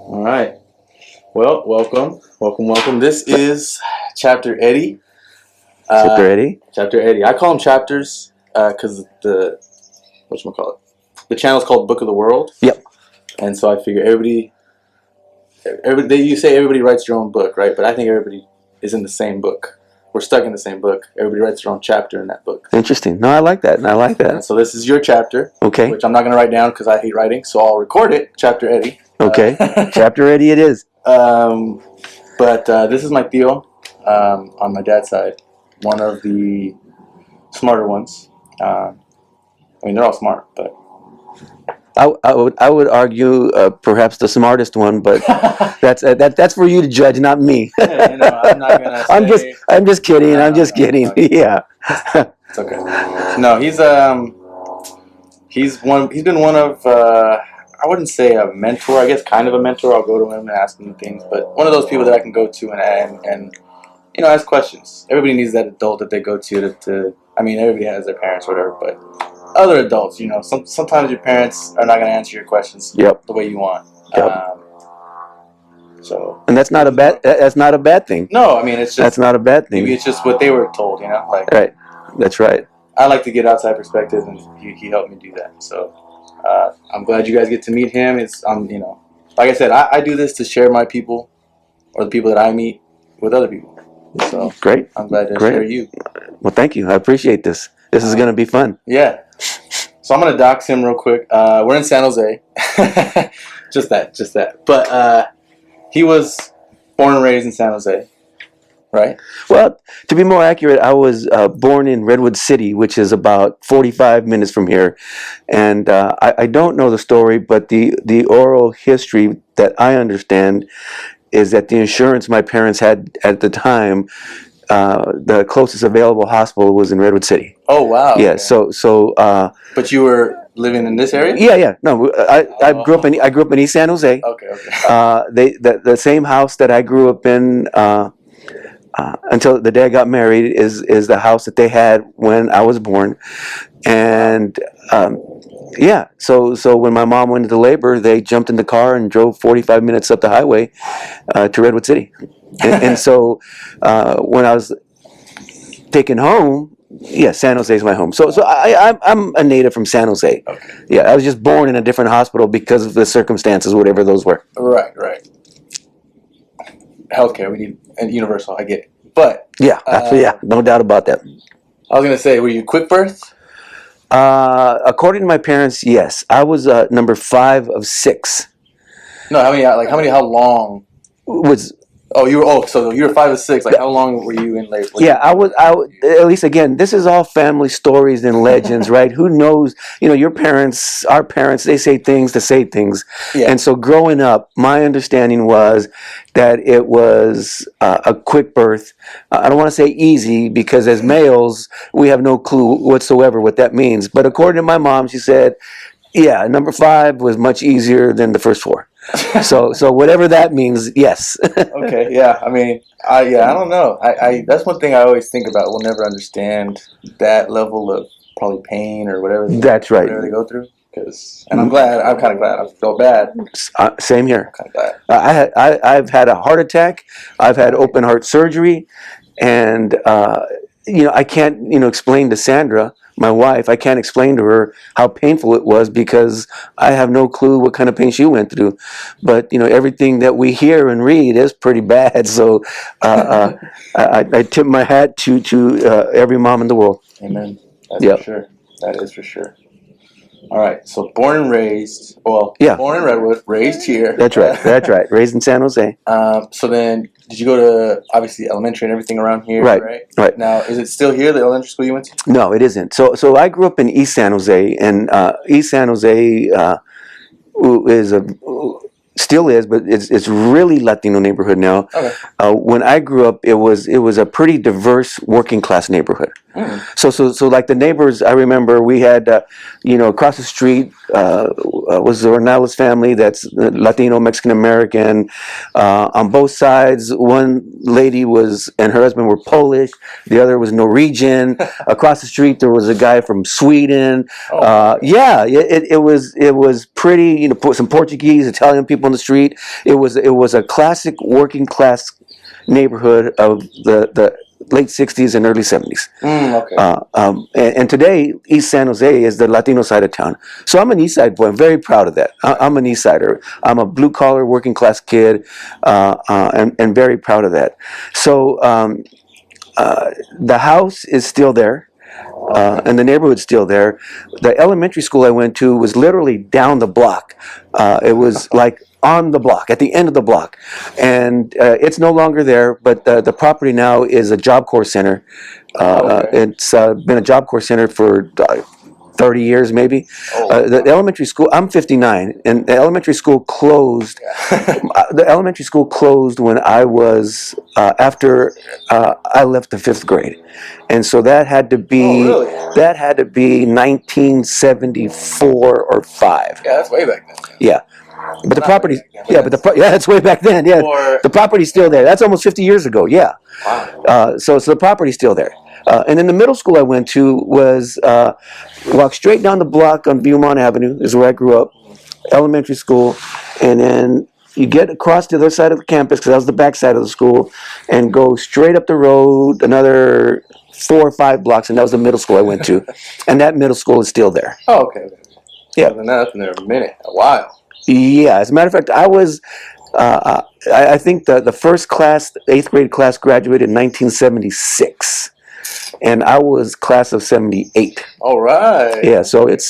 All right. Well, welcome. This is Chapter Eddie. Chapter Eddie? Chapter Eddie. I call them chapters because whatchamacallit? The channel's called Book of the World. Yep. And so I figure you say everybody writes their own book, right? But I think everybody is in the same book. We're stuck in the same book. Everybody writes their own chapter in that book. Interesting. No, I like that. And so this is your chapter. Okay. Which I'm not going to write down because I hate writing. So I'll record it. Chapter Eddie. Okay. Chapter Eddie it is. But this is my tío on my dad's side. One of the smarter ones. I mean, they're all smart, but I would argue perhaps the smartest one, but that's for you to judge, not me. yeah, I'm not gonna say, I'm just kidding. I'm just kidding. Yeah. It's okay. No, he's been one of I wouldn't say a mentor. I guess kind of a mentor. I'll go to him and ask him things, but one of those people that I can go to and ask questions. Everybody needs that adult that they go to. I mean, everybody has their parents or whatever, but other adults, sometimes your parents are not going to answer your questions Yep. the way you want. Yep. And that's not a bad thing. No, I mean, it's just that's not a bad thing. Maybe it's just what they were told, like right. That's right. I like to get outside perspective, and he helped me do that. So I'm glad you guys get to meet him. Like I said, I do this to share my people or the people that I meet with other people. So great. I'm glad to share you. Well, thank you. I appreciate this. This is going to be fun. Yeah. So I'm going to dox him real quick. We're in San Jose. just that. But he was born and raised in San Jose, right? Well, to be more accurate, I was born in Redwood City, which is about 45 minutes from here. And I don't know the story, but the oral history that I understand is that the insurance my parents had at the time, the closest available hospital was in Redwood City. Oh, wow. Yeah. Okay. So. But you were living in this area? Yeah. No, I grew up in East San Jose. Okay. The same house that I grew up in until the day I got married is the house that they had when I was born, and yeah. So when my mom went into labor, they jumped in the car and drove 45 minutes up the highway to Redwood City, and so when I was taken home. Yeah, San Jose is my home. So I'm a native from San Jose. Okay. Yeah, I was just born in a different hospital because of the circumstances, whatever those were. Right. Healthcare, we need and universal. I get it, but yeah, no doubt about that. I was gonna say, were you quick birth? According to my parents, yes, I was number 5 of 6. No, how long was? So you were 5 of 6. Like, how long were you in labor? Yeah, I was. At least again, this is all family stories and legends, right? Who knows? Your parents, our parents, they say things to say things. Yeah. And so growing up, my understanding was that it was a quick birth. I don't want to say easy because as males, we have no clue whatsoever what that means. But according to my mom, she said, yeah, number 5 was much easier than the first 4. So whatever that means, yes. Okay, yeah. I mean, I don't know. I that's one thing I always think about. We'll never understand that level of probably pain or whatever. That's right. Whatever they go through. And I'm glad. I'm kind of glad. I feel bad. Same here. I'm kind of glad. I've had a heart attack. I've had open heart surgery, and I can't explain to Sandra, my wife, I can't explain to her how painful it was because I have no clue what kind of pain she went through. But everything that we hear and read is pretty bad. So I tip my hat to every mom in the world. Amen. That's for sure. That is for sure. All right. So born and raised. Well, yeah. Born in Redwood, raised here. That's right. Raised in San Jose. So then, did you go to obviously elementary and everything around here? Right. Now, is it still here, the elementary school you went to? No, it isn't. So I grew up in East San Jose, and East San Jose still is, but it's really Latino neighborhood now. Okay. When I grew up, it was a pretty diverse working class neighborhood. So like the neighbors, I remember we had, across the street was the Ornelas family. That's Latino, Mexican American. On both sides, one lady and her husband were Polish. The other was Norwegian. Across the street, there was a guy from Sweden. It was pretty. Some Portuguese, Italian people in the street. It was a classic working class neighborhood of the late 60s and early 70s. And today, East San Jose is the Latino side of town. So I'm an East Side boy. I'm very proud of that. I'm an East Sider. I'm a blue-collar, working-class kid, and very proud of that. So the house is still there, and the neighborhood's still there. The elementary school I went to was literally down the block. It was like on the block, at the end of the block. And it's no longer there, but the property now is a Job Corps center. It's been a Job Corps center for 30 years maybe. The elementary school, I'm 59, and the elementary school closed. The elementary school closed when I was, after I left the 5th grade. And so that had to be, that had to be 1974 or 5. Yeah, that's way back then. Yeah. But the property, that's way back then. Yeah, the property's still there. That's almost 50 years ago. Yeah. Wow. So the property's still there. And then the middle school I went to was walk straight down the block on Viewmont Avenue is where I grew up. Elementary school, and then you get across to the other side of the campus because that was the back side of the school, and go straight up the road another 4 or 5 blocks, and that was the middle school I went to, and that middle school is still there. Oh, okay. Yeah. Well, that's been there a while. Yeah, as a matter of fact, I was, I think the first class, the 8th grade class, graduated in 1976, and I was class of 78. All right. Yeah, so it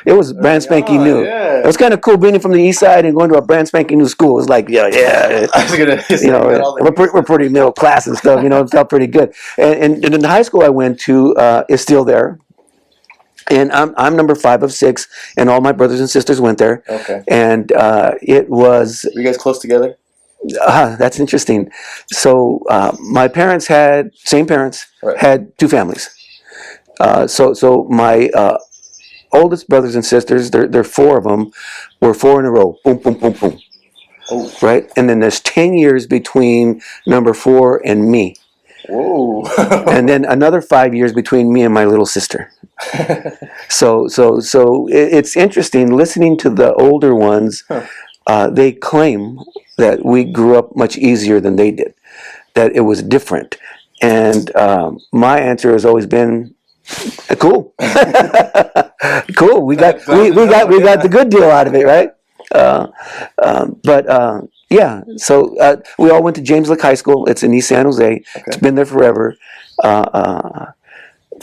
was brand spanking new. Yeah. It was kind of cool being from the East Side and going to a brand spanking new school. It was like, yeah. I was gonna say, we're pretty middle class and stuff. It felt pretty good. And in the high school I went to is still there. And I'm number 5 of 6, and all my brothers and sisters went there. Okay. And it was. Were you guys close together? That's interesting. So my parents same parents, had 2 families. So my oldest brothers and sisters, there are 4 of them, were 4 in a row. Boom, boom, boom, boom. Oh. Right? And then there's 10 years between number 4 and me. Whoa. And then another 5 years between me and my little sister. So it's interesting listening to the older ones. They claim that we grew up much easier than they did, that it was different. And my answer has always been, cool. Cool. We got the good deal out of it, right? Yeah, so we all went to James Lick High School. It's in East San Jose. Okay. It's been there forever.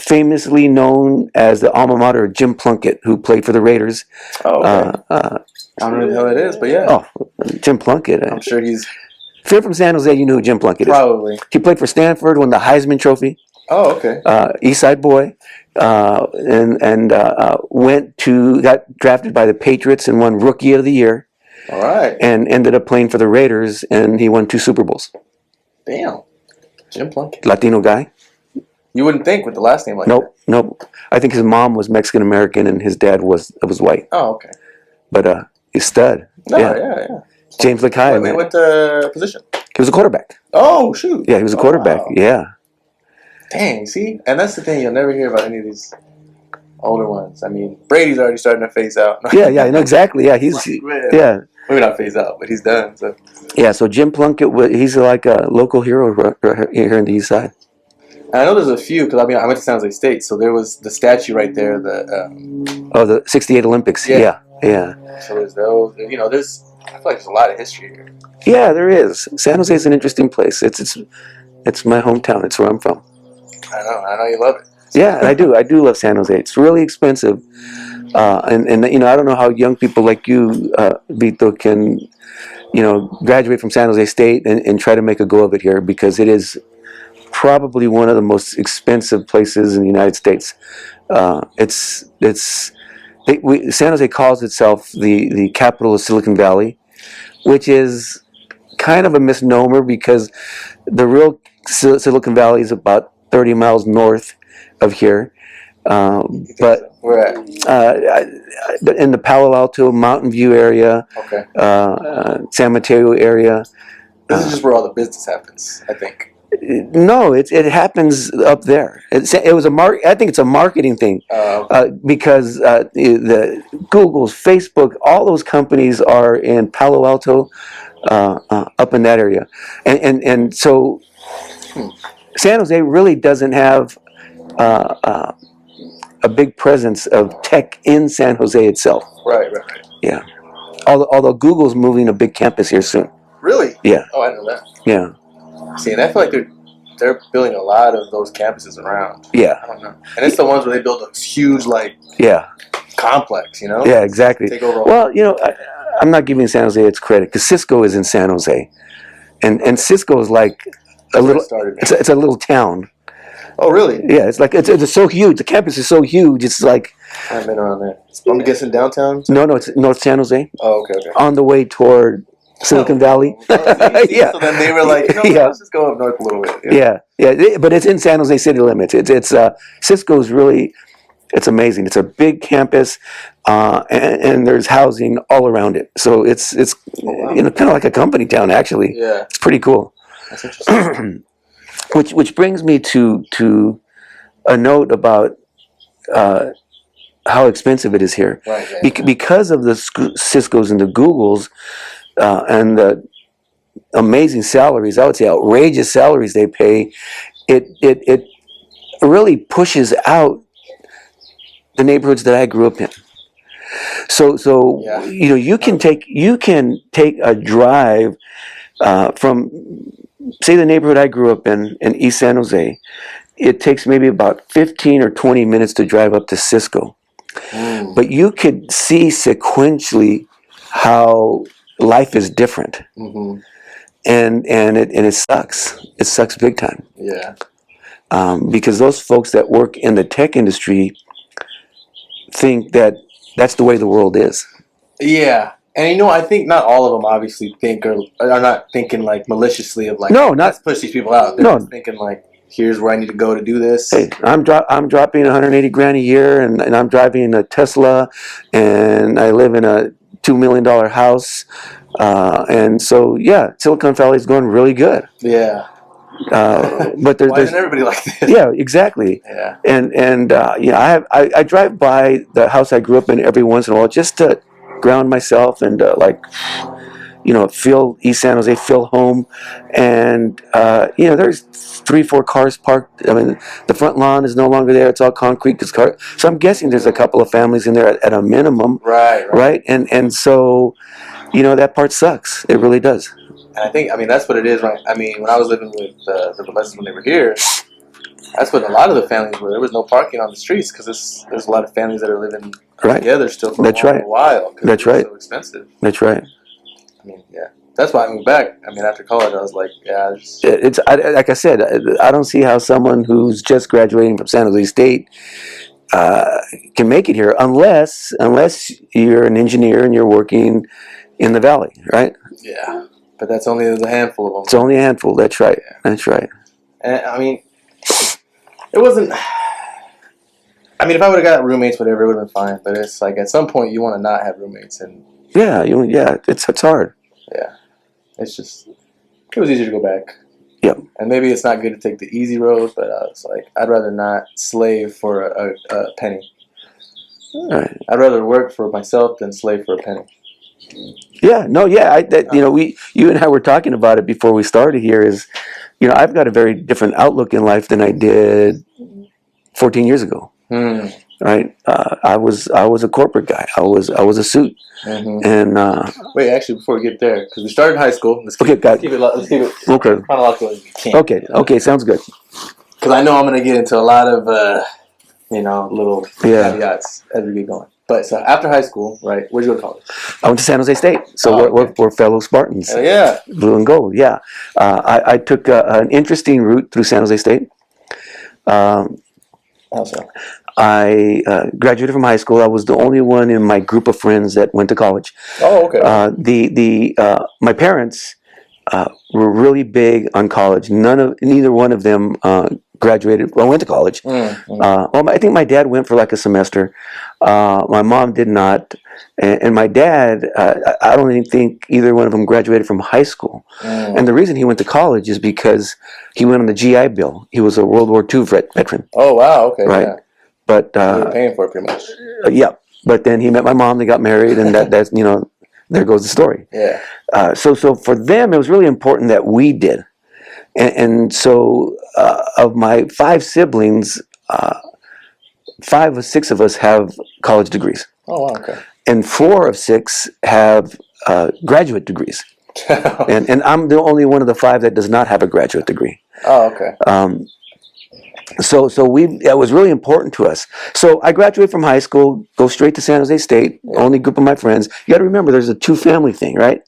Famously known as the alma mater of Jim Plunkett, who played for the Raiders. Oh, okay. I don't know how it is, but yeah. Oh, Jim Plunkett. I'm sure he's... If you're from San Jose, you know who Jim Plunkett is. Probably. He played for Stanford, won the Heisman Trophy. Oh, okay. East Side boy. Got drafted by the Patriots and won Rookie of the Year. All right. And ended up playing for the Raiders, and he won 2 Super Bowls. Damn. Jim Plunkett. Latino guy. You wouldn't think with the last name like that. Nope. I think his mom was Mexican American and his dad was white. Oh, okay. But he's stud. Yeah. James Lick High, man. What position? He was a quarterback. Oh, shoot. Yeah, he was a quarterback. Wow. Yeah. Dang, see? And that's the thing. You'll never hear about any of these older ones. I mean, Brady's already starting to phase out. Yeah, no, exactly. Yeah, yeah. Maybe not phase out, but he's done. So. Yeah, so Jim Plunkett, he's like a local hero here in the East Side. And I know there's a few, because I went to San Jose State, so there was the statue right there. The 68 Olympics. Yeah. So there's those. I feel like there's a lot of history here. Yeah, there is. San Jose is an interesting place. It's my hometown. It's where I'm from. I know you love it. Yeah, I do love San Jose. It's really expensive. And I don't know how young people like you, Vito, can, graduate from San Jose State and try to make a go of it here, because it is probably one of the most expensive places in the United States. San Jose calls itself the capital of Silicon Valley, which is kind of a misnomer, because the real Silicon Valley is about 30 miles north of here. But we're at in the Palo Alto, Mountain View area, okay. San Mateo area. This is just where all the business happens, I think. No, it happens up there. It was I think it's a marketing thing because the Google's, Facebook, all those companies are in Palo Alto, up in that area, and so San Jose really doesn't have a big presence of tech in San Jose itself. Right. Yeah, although Google's moving a big campus here soon. Really? Yeah. Oh, I know that. Yeah. See, and I feel like they're building a lot of those campuses around. Yeah. I don't know. And it's the ones where they build a huge complex, you know? Yeah, exactly. Take over. Well, I'm not giving San Jose its credit because Cisco is in San Jose, and Cisco is like a little. It's a little town. Oh, really? Yeah, it's like it's so huge. The campus is so huge. It's like. I haven't been around there. I'm guessing downtown. No, it's North San Jose. Oh, okay. On the way toward Silicon Valley. Yeah. So then they were like, let's just go up north a little bit. Yeah. But it's in San Jose city limits. It's Cisco's really, it's amazing. It's a big campus, and there's housing all around it. So it's kind of like a company town actually. Yeah. It's pretty cool. That's interesting. Which brings me to a note about how expensive it is here. Right. Yeah. Because of the Cisco's and the Googles. And the amazing salaries, I would say outrageous salaries they pay, it really pushes out the neighborhoods that I grew up in. So Yeah. you can take a drive from, say, the neighborhood I grew up in East San Jose. It takes maybe about 15 or 20 minutes to drive up to Cisco. But you could see sequentially how life is different, and it sucks. It sucks big time. Yeah. Because those folks that work in the tech industry think that that's the way the world is. Yeah, and I think not all of them obviously think or are not thinking like maliciously of like, no, not let's push these people out. They're just thinking like, here's where I need to go to do this. Hey, I'm dropping 180 grand a year, and I'm driving a Tesla, and I live in a $2 million house, and so Silicon Valley is going really good. Yeah. But Why isn't everybody like this? Yeah, exactly. Yeah. And I drive by the house I grew up in every once in a while just to ground myself and feel East San Jose, feel home, and there's 3-4 cars parked. I mean, the front lawn is no longer there; it's all concrete. So I'm guessing there's a couple of families in there at a minimum. Right. And so, that part sucks. It really does. And I think, that's what it is, right? I mean, when I was living with the Valeses when they were here, that's what a lot of the families were. There was no parking on the streets because there's a lot of families that are living together still for a while. That's right. It's so expensive. That's right. That's why I moved back. After college, I was like, like I said, I don't see how someone who's just graduating from San Jose State can make it here unless you're an engineer and you're working in the valley, right? Yeah, but that's only a handful of them. It's only a handful. That's right. Yeah. That's right. And it wasn't. If I would have got roommates, whatever, it would have been fine. But it's like at some point you want to not have roommates, and it's hard. Yeah, it was easier to go back. Yep. And maybe it's not good to take the easy road, but it's like I'd rather not slave for a penny. Right. I'd rather work for myself than slave for a penny. Yeah. No. Yeah. You and I were talking about it before we started here. I've got a very different outlook in life than I did 14 years ago. Right. I was a corporate guy. I was a suit. And wait, actually, before we get there, because we started high school. Let's keep it chronological as we can. Okay. Sounds good. Because I know I'm going to get into a lot of little caveats as we get going. But so after high school, right? Where'd you go to college? I went to San Jose State. So we're fellow Spartans. Hell yeah. Blue and gold. Yeah. I took an interesting route through San Jose State. Also, I graduated from high school. I was the only one in my group of friends that went to college. Oh, okay. My parents were really big on college. Neither one of them graduated. Well, went to college. Well, I think my dad went for like a semester. My mom did not, and my dad, I don't even think either one of them graduated from high school. And the reason he went to college is because he went on the GI Bill. He was a World War II veteran. Oh wow, okay, Right. yeah. But You were paying for it pretty much. yeah. But then he met my mom. They got married, and that's there goes the story. Yeah. So for them, it was really important that we did. And so of my 5 siblings, 5 or 6 of us have college degrees, Oh wow, okay. and 4 of 6 have graduate degrees. And I'm the only one of the 5 that does not have a graduate degree. Oh okay. So that was really important to us. So I graduated from high school, go straight to San Jose State, only group of my friends. You got to remember, there's a 2-family thing, right?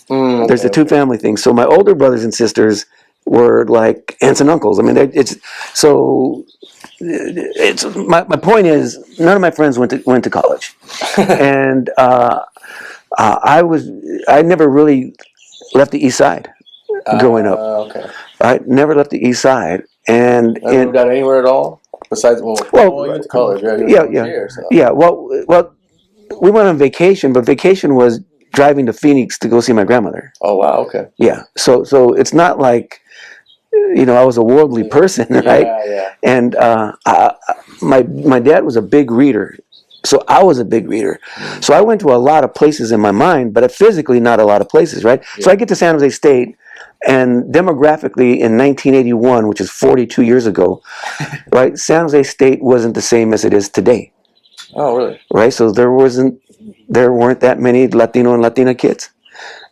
There's the 2-family thing. So my older brothers and sisters were like aunts and uncles. I mean, it's my point is, none of my friends went to college, and I never really left the East Side growing up. Okay. I never left the East Side, and Never moved out anywhere at all besides well, you went to college, right? You went here, so. Yeah. Well, we went on vacation, but vacation was driving to Phoenix to go see my grandmother. Oh wow, okay. Yeah. So it's not like I was a worldly person, right? Yeah. And my dad was a big reader, so I was a big reader. So I went to a lot of places in my mind, but physically not a lot of places, right? Yeah. So I get to San Jose State, and demographically in 1981, which is 42 years ago, right? San Jose State wasn't the same as it is today. Oh, really? Right. So there weren't that many Latino and Latina kids,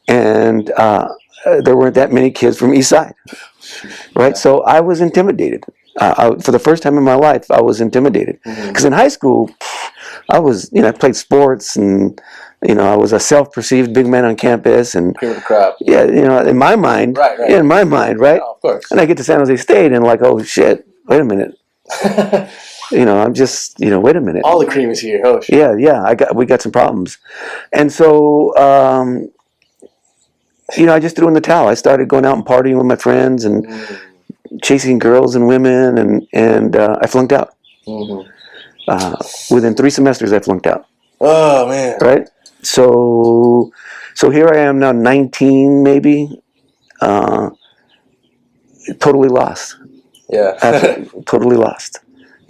and there weren't that many kids from East Side. Right. So I was intimidated. For the first time in my life, I was intimidated because in high school, I was, I played sports, and I was a self-perceived big man on campus, and cream of the crop. Yeah, in my mind, right. Yeah, in my mind, right. Oh, of course. And I get to San Jose State, and like, oh shit, wait a minute. I'm just, wait a minute. All the cream is here. Oh shit. Yeah. We got some problems, and so, I just threw in the towel. I started going out and partying with my friends and chasing girls and women, and I flunked out. Within 3 semesters, I flunked out. Oh man! Right. So here I am now, 19 maybe, totally lost. Yeah. Totally lost.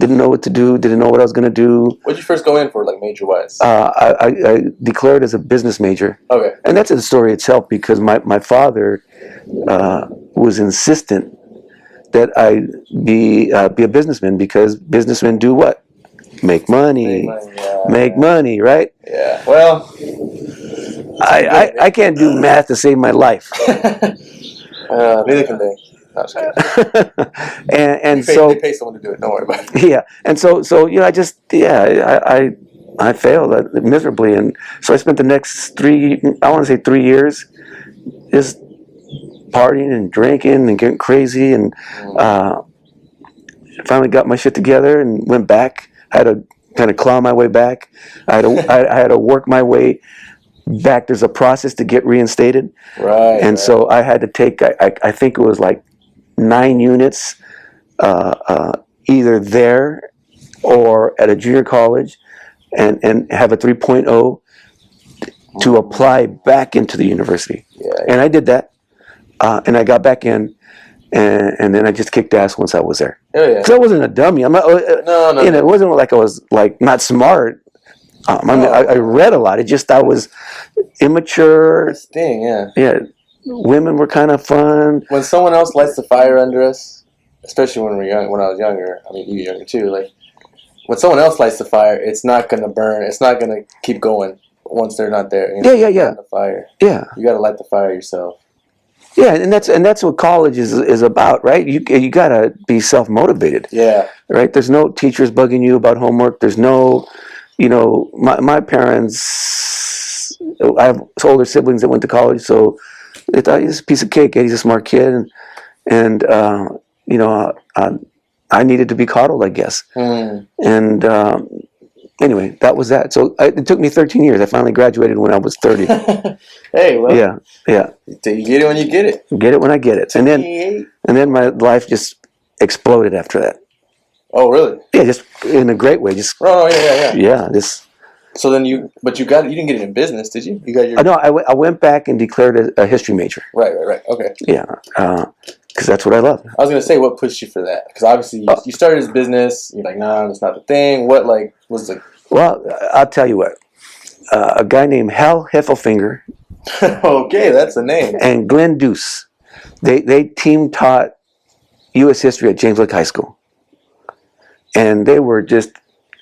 Didn't know what to do. Didn't know what I was going to do. What did you first go in for, like major-wise? I declared as a business major. Okay. And that's a story itself, because my father was insistent that I be a businessman, because businessmen do what? Make money. Make money, right? Yeah. Well, I can't do math to save my life. Neither can they. No, and so they pay someone to do it. Don't worry about it. Yeah, and so I failed miserably, and so I spent the next 3 years just partying and drinking and getting crazy, and finally got my shit together and went back. I had to kind of claw my way back. I had to work my way back. There's a process to get reinstated, right? And so I had to take. I think it was like 9 units, either there or at a junior college, and have a 3.0 to apply back into the university. Yeah. And I did that, and I got back in, and then I just kicked ass once I was there. Oh yeah. Because I wasn't a dummy. I'm not. No. It wasn't like I was like not smart. I read a lot. It just I was immature. That's the thing, yeah. Yeah. Women were kind of fun. When someone else lights the fire under us, especially when we're young, when I was younger, I mean you were younger too, like when someone else lights the fire, it's not gonna burn, it's not gonna keep going once they're not there. Yeah. The fire. Yeah. You gotta light the fire yourself. Yeah, and that's what college is about, right? You gotta be self-motivated. Yeah. Right? There's no teachers bugging you about homework. There's no, my parents, I have older siblings that went to college, so they thought he's a piece of cake. He's a smart kid, and I needed to be coddled, I guess. And anyway, that was that. So it took me 13 years. I finally graduated when I was 30. Hey, well. Yeah. You get it when you get it. Get it when I get it. And then my life just exploded after that. Oh, really? Yeah, just in a great way. Just Oh, yeah. yeah, just. So then you didn't get it in business, did you? You got your No, I went back and declared a history major. right. Okay. Yeah, because that's what I love. I was gonna say, what pushed you for that? Because obviously you started this business. You're like, nah, that's not the thing. What like was the? Well, I'll tell you what. A guy named Hal Heffelfinger Okay, that's the name. and Glenn Deuce, they team taught U.S. history at James Lick High School, and they were just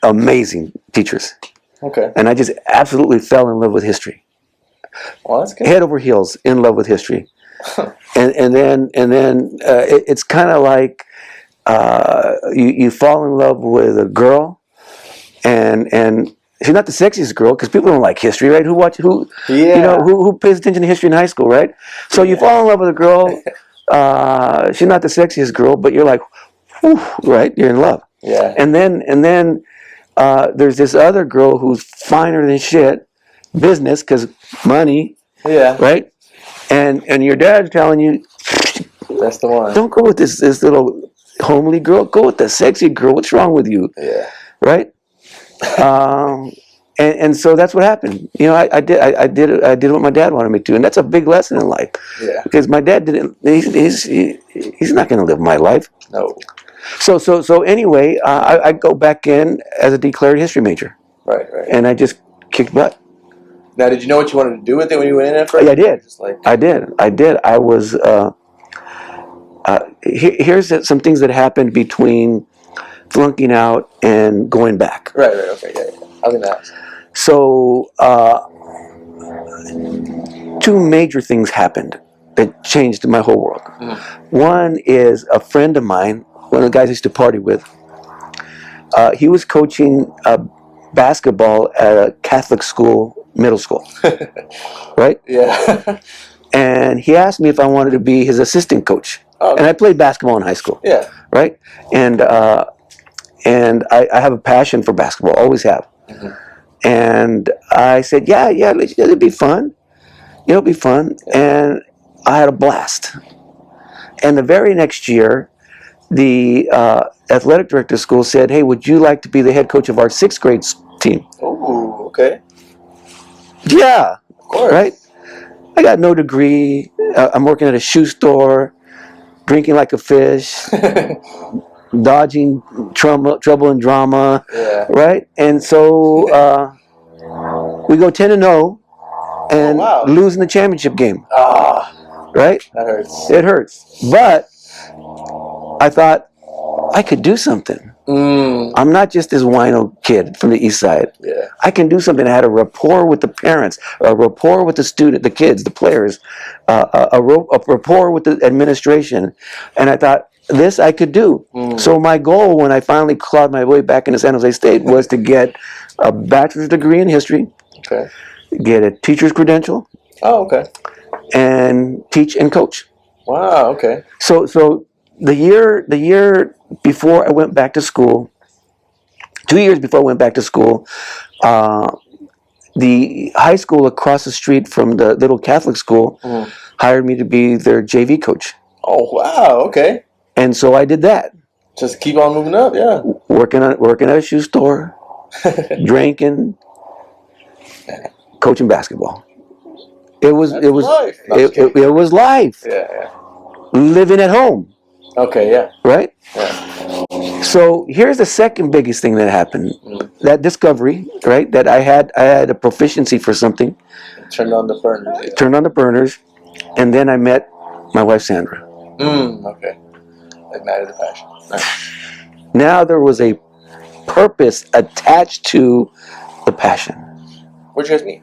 amazing teachers. Okay. And I just absolutely fell in love with history, Well, that's good. head over heels in love with history. and then it's kind of like you fall in love with a girl, and she's not the sexiest girl because people don't like history, right? Yeah. Who pays attention to history in high school, right? So you fall in love with a girl. She's not the sexiest girl, but you're like, whew, right? You're in love. Yeah. And then there's this other girl who's finer than shit, business because money, Yeah. right? And your dad's telling you, That's the one. don't go with this little homely girl. Go with the sexy girl. What's wrong with you, Yeah. right? And so that's what happened. I did what my dad wanted me to, and that's a big lesson in life. Yeah. Because my dad didn't. He's not going to live my life. No. So anyway, I go back in as a declared history major, Right. and I just kicked butt. Now, did you know what you wanted to do with it when you went in at first? Yeah, I did. Just like I did. I was. Here's some things that happened between flunking out and going back. right. Okay. Yeah. I was gonna ask. So two major things happened that changed my whole world. One is a friend of mine, one of the guys I used to party with. He was coaching basketball at a Catholic school, middle school, right? Yeah. And he asked me if I wanted to be his assistant coach. Oh, And I played basketball in high school, yeah. right? And I have a passion for basketball, always have. And I said, yeah, it'd be fun. It'll be fun. And I had a blast. And the very next year, the athletic director of school said, hey, would you like to be the head coach of our sixth grade team? Oh, okay. Yeah, Of course. right? I got no degree. I'm working at a shoe store, drinking like a fish, dodging trouble and drama, Yeah. right? And so we go 10-0 and wow. lose in the championship game, Ah, right? that hurts. It hurts. But I thought I could do something. I'm not just this wino kid from the east side. Yeah. I can do something. I had a rapport with the parents, a rapport with the student, the kids, the players, a rapport with the administration. And I thought, this I could do. So my goal when I finally clawed my way back into San Jose State was to get a bachelor's degree in history, Okay. get a teacher's credential, Oh, okay. and teach and coach. Wow. Okay. So the year before I went back to school, 2 years before I went back to school, the high school across the street from the little Catholic school hired me to be their JV coach. Oh, wow. Okay. And so I did that, Just keep on moving up. Yeah. working at a shoe store, drinking, coaching basketball. It was That's it was life. No, I'm just kidding. it was life, Yeah. living at home, Okay. Yeah. right? Yeah. So here's the second biggest thing that happened. That discovery, right? That I had a proficiency for something, Turn on the burner. Yeah. turned on the burners, and then I met my wife Sandra. Okay. Ignited the passion. Nice. Now there was a purpose attached to the passion. Where'd you guys meet?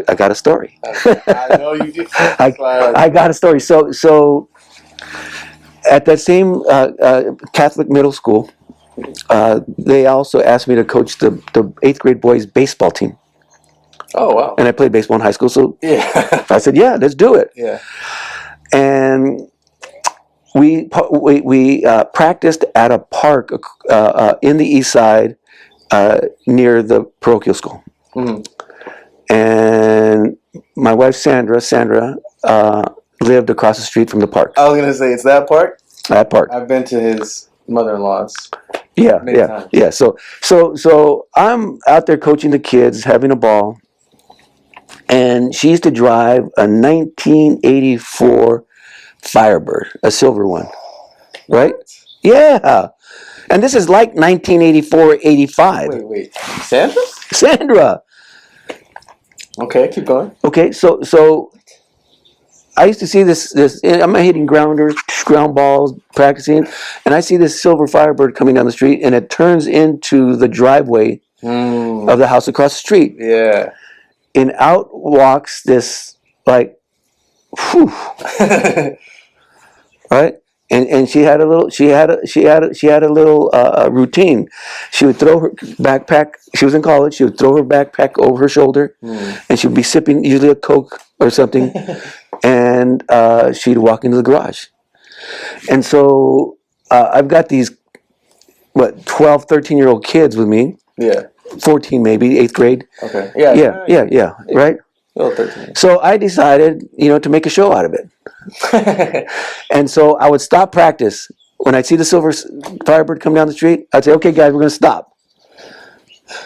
I got a story. I know you do. That's why I like I got a story. So at that same Catholic middle school, they also asked me to coach the 8th grade boys baseball team. Oh, wow. And I played baseball in high school, so Yeah. I said, yeah, let's do it. Yeah. And we practiced at a park in the east side near the parochial school. And my wife Sandra lived across the street from the park. I was gonna say it's that part. That part. I've been to his mother-in-law's. Yeah, Many yeah, times. yeah. So I'm out there coaching the kids, having a ball, and she used to drive a 1984 Firebird, a silver one, right? Yeah. And this is like 1984, 85. Wait. Sandra? Sandra. Okay, keep going. Okay, so I used to see this. I'm hitting ground balls, practicing, and I see this silver Firebird coming down the street, and it turns into the driveway of the house across the street. Yeah. And out walks this, like, whew, right? And she had a little routine. She would throw her backpack. She was in college. She would throw her backpack over her shoulder, and she'd be sipping usually a Coke or something, and she'd walk into the garage. And so I've got these 12, 13-year-old kids with me. Yeah. 14 maybe, 8th grade. Okay. Yeah. Right. Little 13. So I decided, to make a show out of it. And so I would stop practice. When I'd see the silver Firebird come down the street, I'd say, okay, guys, we're going to stop.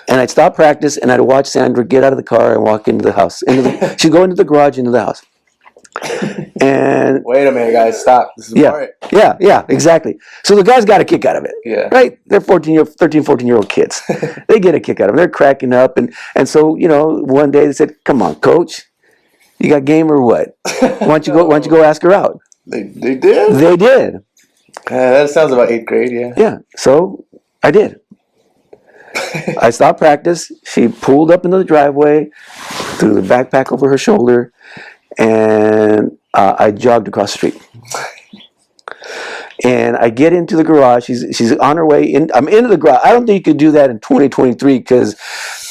And I'd stop practice, and I'd watch Sandra get out of the car and walk into the house. She'd go into the garage, into the house. And wait a minute, guys, stop. This is part. Yeah, exactly. So the guys got a kick out of it. Yeah. Right? They're 13, 14-year-old kids. They get a kick out of it. They're cracking up. And so, one day they said, come on, coach. You got game or what? Why don't you go ask her out? They did? They did. That sounds about 8th grade, yeah. Yeah. So I did. I stopped practice. She pulled up into the driveway, threw the backpack over her shoulder, and I jogged across the street. And I get into the garage. She's on her way in. I'm into the garage. I don't think you could do that in 2023 because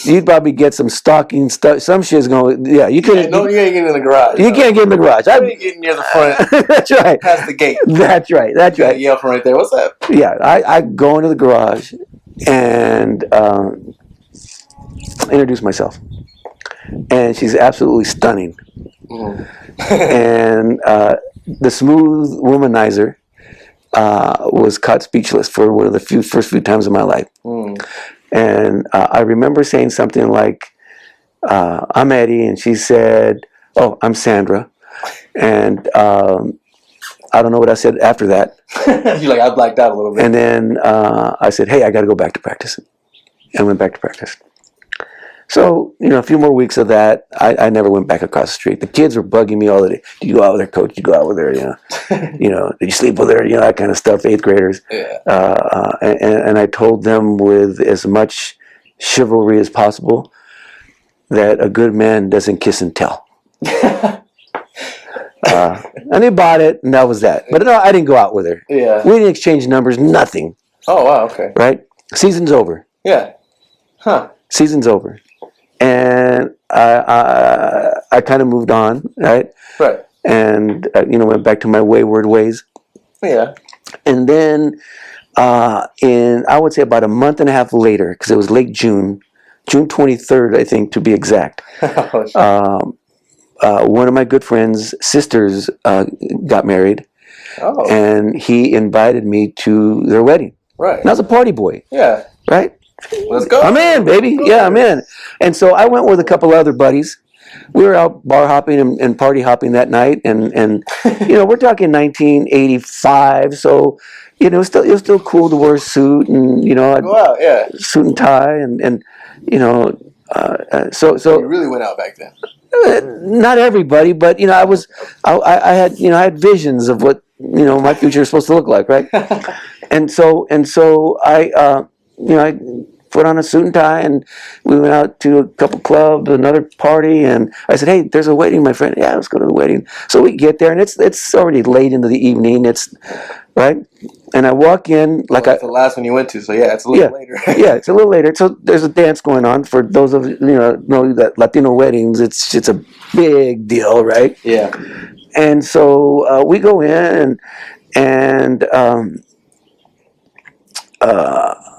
you'd probably get some stalking stuff. Some shit's going. Yeah, you can't. No, you ain't getting in the garage. You can't get in the garage. You ain't getting near the front. That's right. Past the gate. That's right. Yell from right there. What's up? Yeah, I go into the garage and introduce myself, and she's absolutely stunning. And the smooth womanizer was caught speechless for one of the first few times in my life. And I remember saying something like, I'm Eddie, and she said, oh, I'm Sandra. And I don't know what I said after that. You're like, I blacked out a little bit. And then I said, hey, I got to go back to practice. And went back to practice. So, a few more weeks of that, I never went back across the street. The kids were bugging me all the day. Did you go out with her, coach? Did you go out with her? Did you sleep with her? That kind of stuff, 8th graders. Yeah. And I told them with as much chivalry as possible that a good man doesn't kiss and tell. And they bought it, and that was that. But no, I didn't go out with her. Yeah. We didn't exchange numbers, nothing. Oh, wow, okay. Right? Season's over. Yeah. Huh. Season's over. And I kind of moved on, right? Right. And, went back to my wayward ways. Yeah. And then I would say about a month and a half later, because it was late June 23rd, I think, to be exact, one of my good friends' sisters got married. Oh. And he invited me to their wedding. Right. And I was a party boy. Yeah. Right? Let's go. I'm in, baby. Yeah, I'm in. And so I went with a couple other buddies. We were out bar hopping and party hopping that night, and we're talking 1985. So it was still cool to wear a suit and I'd go out, yeah. Suit and tie and so you really went out back then. Not everybody, but I had visions of what my future is supposed to look like, right? and so I put on a suit and tie, and we went out to a couple clubs, another party, and I said, hey, there's a wedding, my friend. Yeah, let's go to the wedding. So we get there, and it's already late into the evening. It's right, and I walk in like the last one you went to, so yeah, it's a little later. Yeah, it's a little later. So there's a dance going on. For those of know that Latino weddings, it's a big deal, right? Yeah. And so we go in, and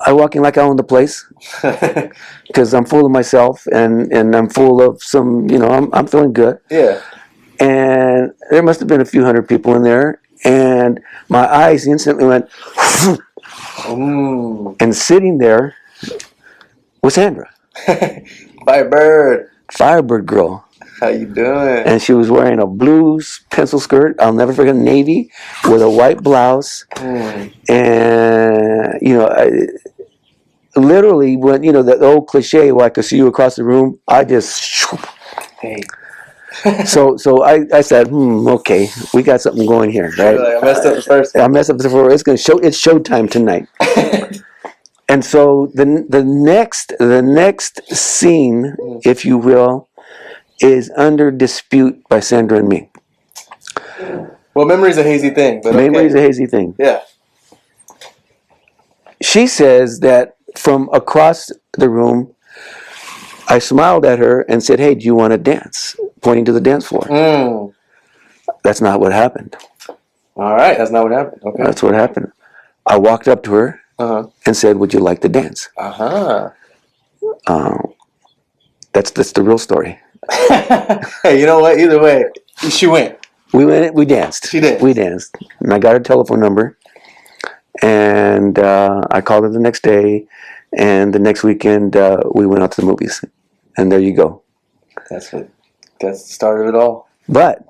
I walk in like I own the place because I'm full of myself and I'm full of some, I'm feeling good. Yeah. And there must have been a few hundred people in there. and my eyes instantly went, and sitting there was Sandra, Firebird, Firebird Girl. how you doing? And she was wearing a blue pencil skirt, I'll never forget, navy, with a white blouse. And, literally, when, the old cliche, well, I could see you across the room, I just, Hey, so I said, okay, we got something going here, right? you're like, I messed up the first I messed up the first. It's showtime tonight. And so the next scene, if you will, is Under Dispute by Sandra and me. Well, memory's a hazy thing, but Memory's a okay. hazy thing. Yeah. She says that from across the room, I smiled at her and said, "Hey, do you want to dance?" Pointing to the dance floor. That's not what happened. All right, that's not what happened. Okay. That's what happened. I walked up to her and said, "Would you like to dance?" That's the real story. Hey, you know what? Either way, she went. We danced. She did. We danced. And I got her telephone number. And I called her the next day. And the next weekend, we went out to the movies. And there you go. That's the start of it all. But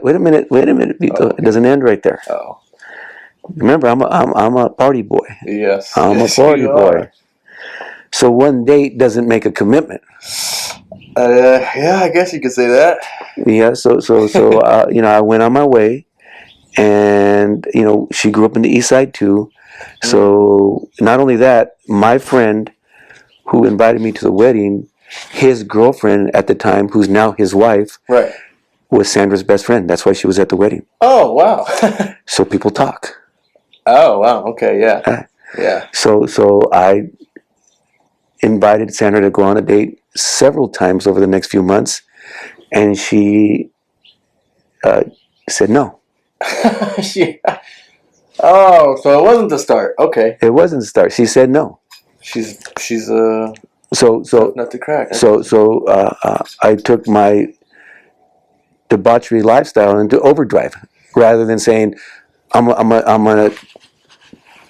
wait a minute, Vito. It doesn't end right there. Oh. Remember, I'm a party boy. Yes. I'm a party boy. So one date doesn't make a commitment. Yeah, I guess you could say that. Yeah. So I went on my way, and she grew up in the East Side too. So not only that, my friend who invited me to the wedding, his girlfriend at the time, who's now his wife, Right. was Sandra's best friend. That's why she was at the wedding. Oh, wow. So people talk. Oh, wow. Okay, yeah. Yeah. So I invited Sandra to go on a date several times over the next few months, and she said no. Oh, so it wasn't the start. Okay. It wasn't the start. She said no. She's So not to crack. I took my debauchery lifestyle into overdrive, rather than saying I'm gonna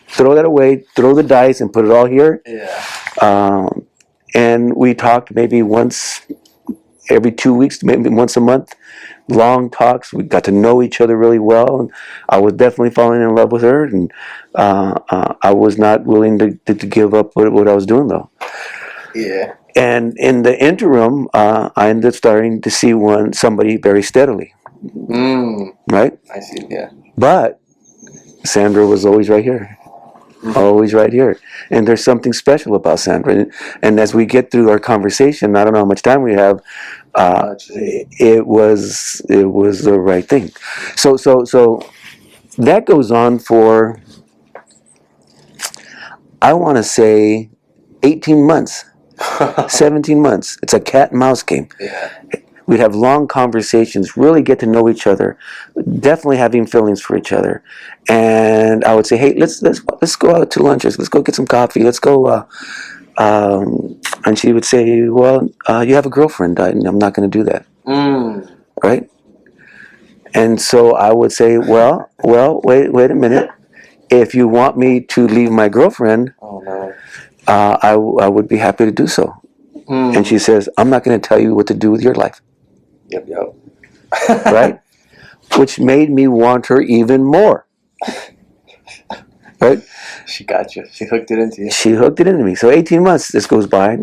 throw that away, throw the dice, and put it all here. Yeah. And we talked maybe once every 2 weeks, maybe once a month. Long talks. We got to know each other really well, and I was definitely falling in love with her. And I was not willing to give up what I was doing, though. Yeah. And in the interim, I ended up starting to see somebody very steadily. Right? I see. Yeah. But Sandra was always right here. Always right here. And there's something special about Sandra. And as we get through our conversation, I don't know how much time we have, it was the right thing. So that goes on for, I want to say, 18 months, 17 months. It's a cat and mouse game. Yeah. We'd have long conversations, really get to know each other, definitely having feelings for each other. And I would say, hey, let's go out to lunch. Let's go get some coffee. Let's go. And she would say, well, you have a girlfriend. I'm not going to do that. Right? And so I would say, well, wait a minute. If you want me to leave my girlfriend, I would be happy to do so. And she says, I'm not going to tell you what to do with your life. Yep. Right? Which made me want her even more. Right? She got you. She hooked it into you. She hooked it into me. So 18 months this goes by.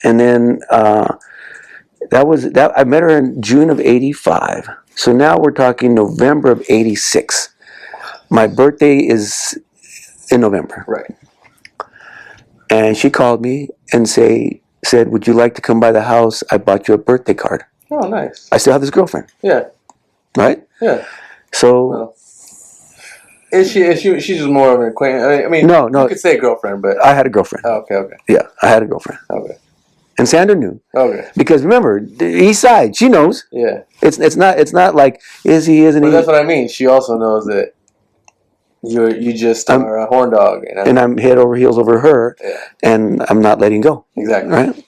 And then I met her in June of 85. So now we're talking November of 86. My birthday is in November. Right. And she called me and said, would you like to come by the house? I bought you a birthday card. Oh, nice. I still have this girlfriend. Yeah. Right? Yeah. So... Well, she's just more of an acquaintance. I mean, no. You could say girlfriend, but... I had a girlfriend. Oh, okay. Yeah, I had a girlfriend. Okay. And Sandra knew. Okay. Because remember, the East Side, she knows. Yeah. It's not like, is he, isn't he? But that's what I mean. She also knows that you just are a horn dog. And I'm head over heels over her, and I'm not letting go. Exactly. Right?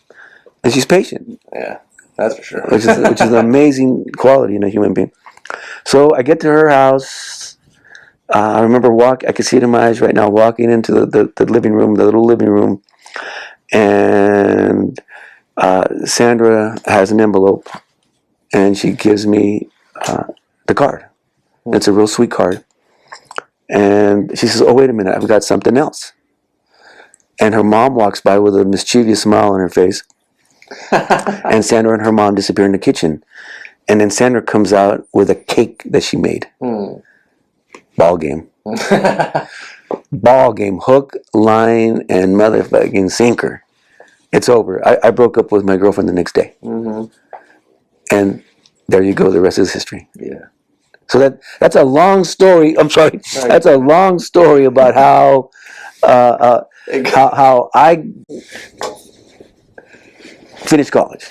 And she's patient. Yeah, that's for sure. which is an amazing quality in a human being. So I get to her house, I remember I could see it in my eyes right now, walking into the living room, the little living room, and Sandra has an envelope, and she gives me the card. It's a real sweet card. And she says, "Oh, wait a minute, I've got something else." And her mom walks by with a mischievous smile on her face. And Sandra and her mom disappear in the kitchen. And then Sandra comes out with a cake that she made. Ball game. Ball game. Hook, line, and motherfucking sinker. It's over. I broke up with my girlfriend the next day. And there you go. The rest is history. Yeah. So that's a long story. I'm sorry. That's a long story about how I finished college.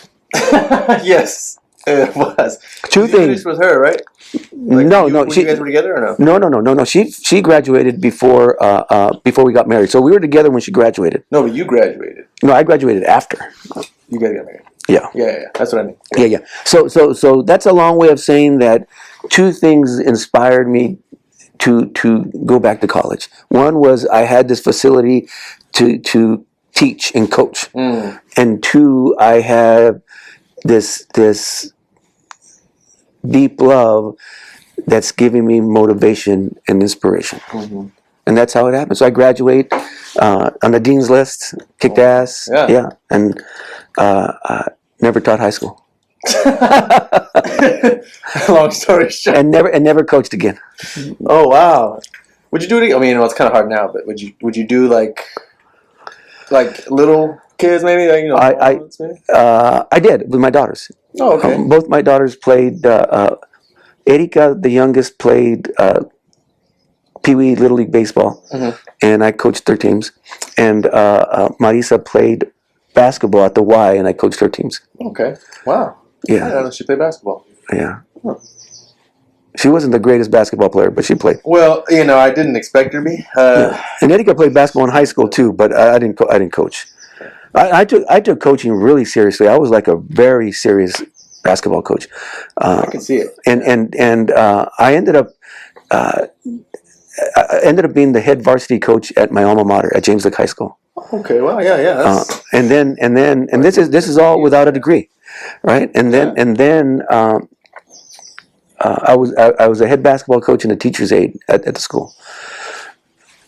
Yes, it was. Two You things. finished with her, right? Like, No. you guys were together or no. No. She graduated before we got married. So we were together when she graduated. No, but you graduated. No, I graduated after. You guys got married. Yeah. Yeah. That's what I mean. Yeah. So that's a long way of saying that two things inspired me to go back to college. One was I had this facility to teach and coach, and two, I have this deep love that's giving me motivation and inspiration. And that's how it happened. So I graduate on the dean's list, kicked ass, and never taught high school. Long story short. And never coached again. Oh wow! Would you do it? I mean, well, it's kind of hard now, but would you do like little kids maybe? Like, maybe? I did with my daughters. Oh, okay. Both my daughters played. Erika, the youngest, played Pee Wee Little League baseball, and I coached their teams. And Marisa played basketball at the Y, and I coached her teams. Okay. Wow. Yeah. I didn't know she played basketball. Yeah. Huh. She wasn't the greatest basketball player, but she played. Well, I didn't expect her to be. And Erika played basketball in high school too, but I didn't coach. I took coaching really seriously. I was like a very serious basketball coach. I can see it. And I ended up being the head varsity coach at my alma mater at James Lick High School. Okay. Well, yeah. And this is all without a degree, right? And then I was a head basketball coach and a teacher's aide at the school.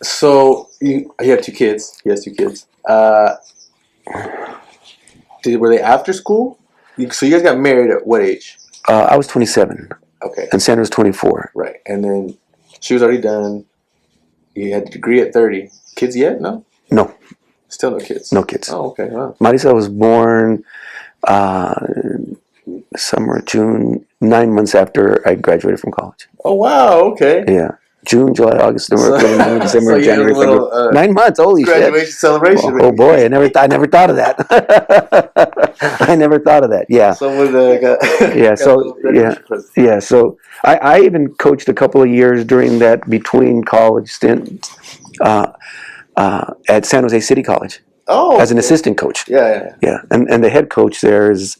So you have two kids. He has two kids. Were they after school? So you guys got married at what age? I was 27. Okay. And Sandra was 24. Right. And then she was already done. You had a degree at 30. Kids yet? No? No. Still no kids? No kids. Oh, okay. Wow. Marisa was born summer, June, 9 months after I graduated from college. Oh, wow. Okay. Yeah. June, July, August, November, December, January, February. 9 months. Holy graduation shit! Celebration. Oh boy, I never thought of that. I never thought of that. Yeah. Someone Yeah. So I even coached a couple of years during that between college stint at San Jose City College. Oh. As an assistant coach. Yeah. And the head coach there he's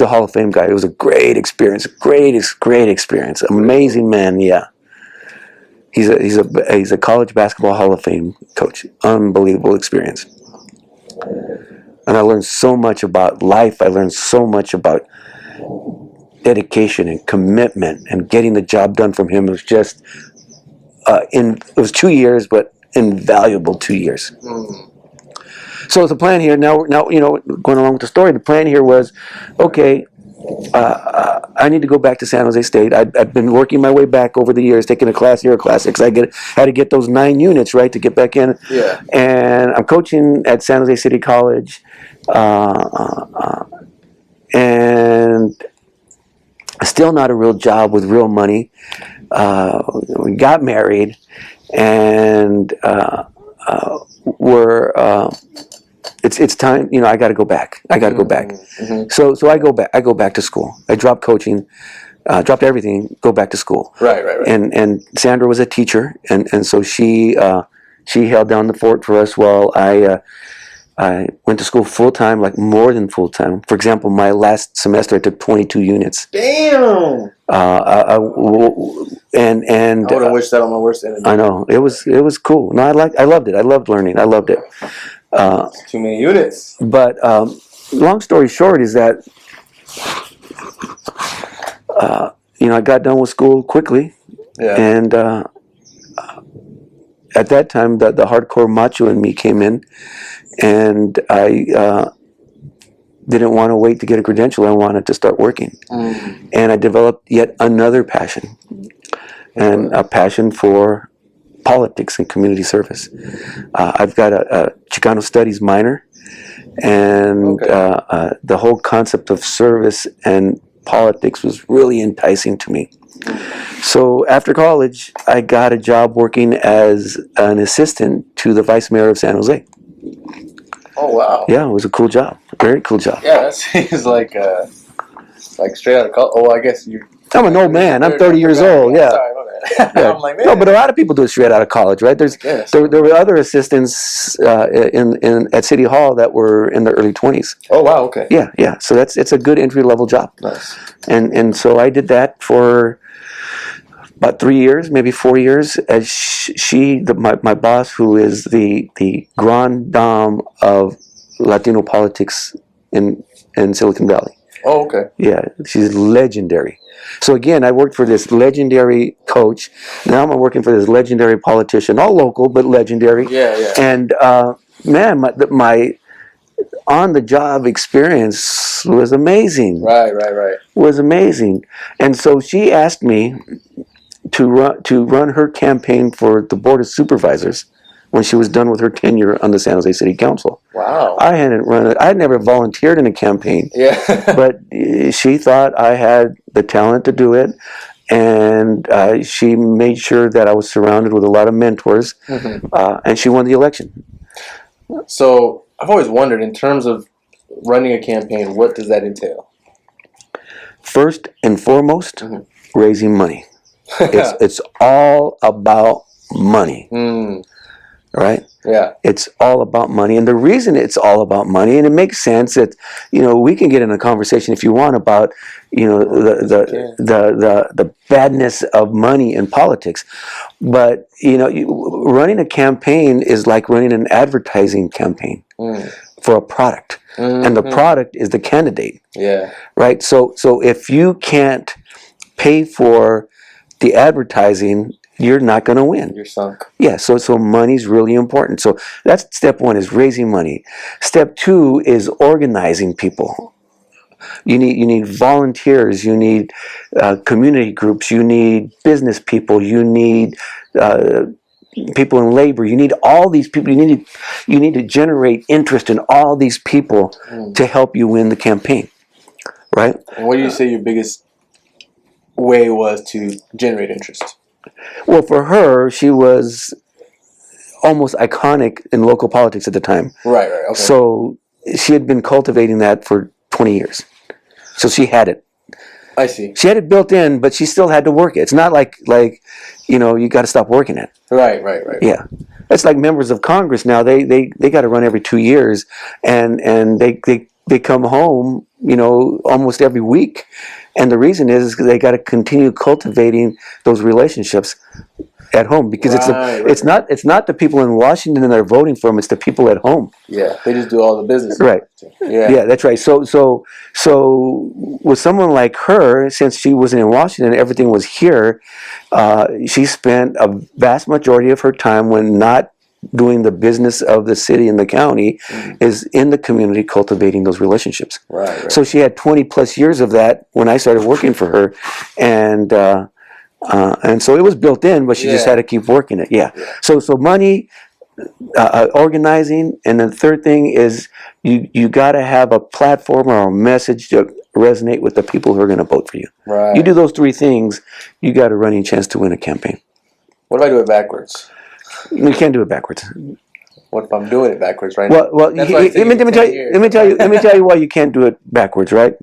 a Hall of Fame guy. It was a great experience. Great experience. Amazing man. Yeah. He's a college basketball Hall of Fame coach. Unbelievable experience. And I learned so much about life. I learned so much about dedication and commitment and getting the job done from him. It was just it was 2 years, but invaluable 2 years. So the plan here now, going along with the story, the plan here was, okay, I need to go back to San Jose State. I've been working my way back over the years, taking a class here, a class there, because had to get those 9 units, right, to get back in. Yeah. And I'm coaching at San Jose City College, and still not a real job with real money. We got married, and it's time. I got to go back. Mm-hmm. So I go back. I go back to school. I dropped coaching, dropped everything. Go back to school. Right. And Sandra was a teacher, and so she held down the fort for us while I went to school full time, like more than full time. For example, my last semester I took 22 units. Damn. and I wouldn't wish that on my worst enemy. I know it was cool. No, I loved it. I loved learning. I loved it. Too many units. But long story short is that I got done with school quickly, Yeah. and at that time the hardcore macho in me came in, and I didn't want to wait to get a credential. I wanted to start working, and I developed yet another passion, and a passion for politics and community service. I've got a Chicano Studies minor, and the whole concept of service and politics was really enticing to me. So after college, I got a job working as an assistant to the vice mayor of San Jose. Oh wow. Yeah, it was a cool job, very cool job. Yeah, that seems like straight out of college. Oh, I guess you. I'm an old man. I'm 30 years old. Yeah. Sorry, my bad. Yeah. I'm like, man. No, but a lot of people do it straight out of college, right? Yes. There were other assistants at City Hall that were in their early 20s. Oh wow. Okay. Yeah. So it's a good entry level job. Nice. And so I did that for about 3 years, maybe 4 years. As my boss, who is the grand dame of Latino politics in Silicon Valley. Oh okay. Yeah, she's legendary. So again, I worked for this legendary coach. Now I'm working for this legendary politician, all local but legendary. Yeah. And man, my on-the-job experience was amazing. Right. Was amazing. And so she asked me to run her campaign for the Board of Supervisors when she was done with her tenure on the San Jose City Council. Wow. I hadn't run it. I'd never volunteered in a campaign. Yeah. But she thought I had the talent to do it, and she made sure that I was surrounded with a lot of mentors, and she won the election. So I've always wondered, in terms of running a campaign, what does that entail? First and foremost, raising money. It's all about money. Right? Yeah. It's all about money. And the reason it's all about money, and it makes sense that, we can get in a conversation if you want about, the badness of money in politics. But, running a campaign is like running an advertising campaign for a product. And the product is the candidate. Yeah. Right? So if you can't pay for the advertising, you're not going to win. You're sunk. Yeah, so money's really important. So that's step one, is raising money. Step two is organizing people. You need volunteers. You need community groups. You need business people. You need people in labor. You need all these people. You need to generate interest in all these people to help you win the campaign, right? And what do you say your biggest way was to generate interest? Well, for her, she was almost iconic in local politics at the time. Right. Okay. So she had been cultivating that for 20 years. So she had it. I see. She had it built in, but she still had to work it. It's not like you got to stop working it. Right. Yeah. It's like members of Congress now. They got to run every 2 years, and they come home, almost every week. And the reason is they got to continue cultivating those relationships at home, because it's not the people in Washington that are voting for them; it's the people at home. Yeah, they just do all the business. Right. Yeah, that's right. So with someone like her, since she wasn't in Washington, everything was here. She spent a vast majority of her time, when not doing the business of the city and the county, is in the community cultivating those relationships. Right. So she had 20 plus years of that when I started working for her, and so it was built in, but she just had to keep working it. Yeah. So money, organizing, and then the third thing is you got to have a platform or a message to resonate with the people who are going to vote for you. Right. You do those three things, you got a running chance to win a campaign. What if I do it backwards? You can't do it backwards. What if I'm doing it backwards right now? Well, let me tell you why you can't do it backwards, right?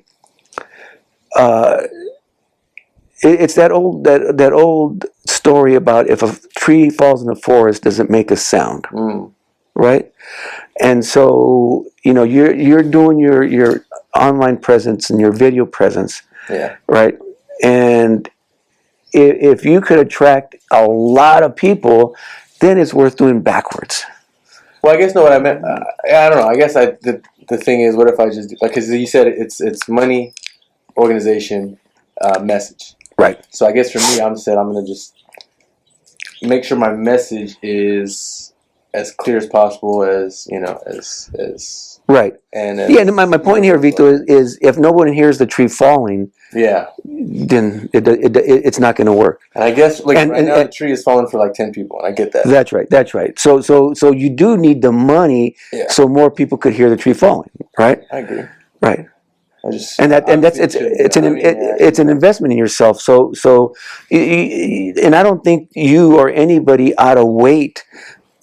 It's that old story about, if a tree falls in the forest, does it make a sound, right? And so you're doing your online presence and your video presence, right? And if you could attract a lot of people, then it's worth doing backwards. Well, I guess no. What I meant, I don't know. I guess the thing is, what if I just like, because you said it's money, organization, message. Right. So I guess for me, I'm gonna just make sure my message is as clear as possible, as as Right. and Yeah. And my point here, Vito, is if no one hears the tree falling, yeah. then it's not going to work. And I guess like And- right and- now and- the tree is falling for like 10 people, and I get that. That's right. That's right. So you do need the money, Yeah. so more people could hear the tree falling. Right. I agree. Right. I just And that's obviously it's shouldn't, it's you know an what I mean? Yeah. it's an investment in yourself. So and I don't think you or anybody ought to wait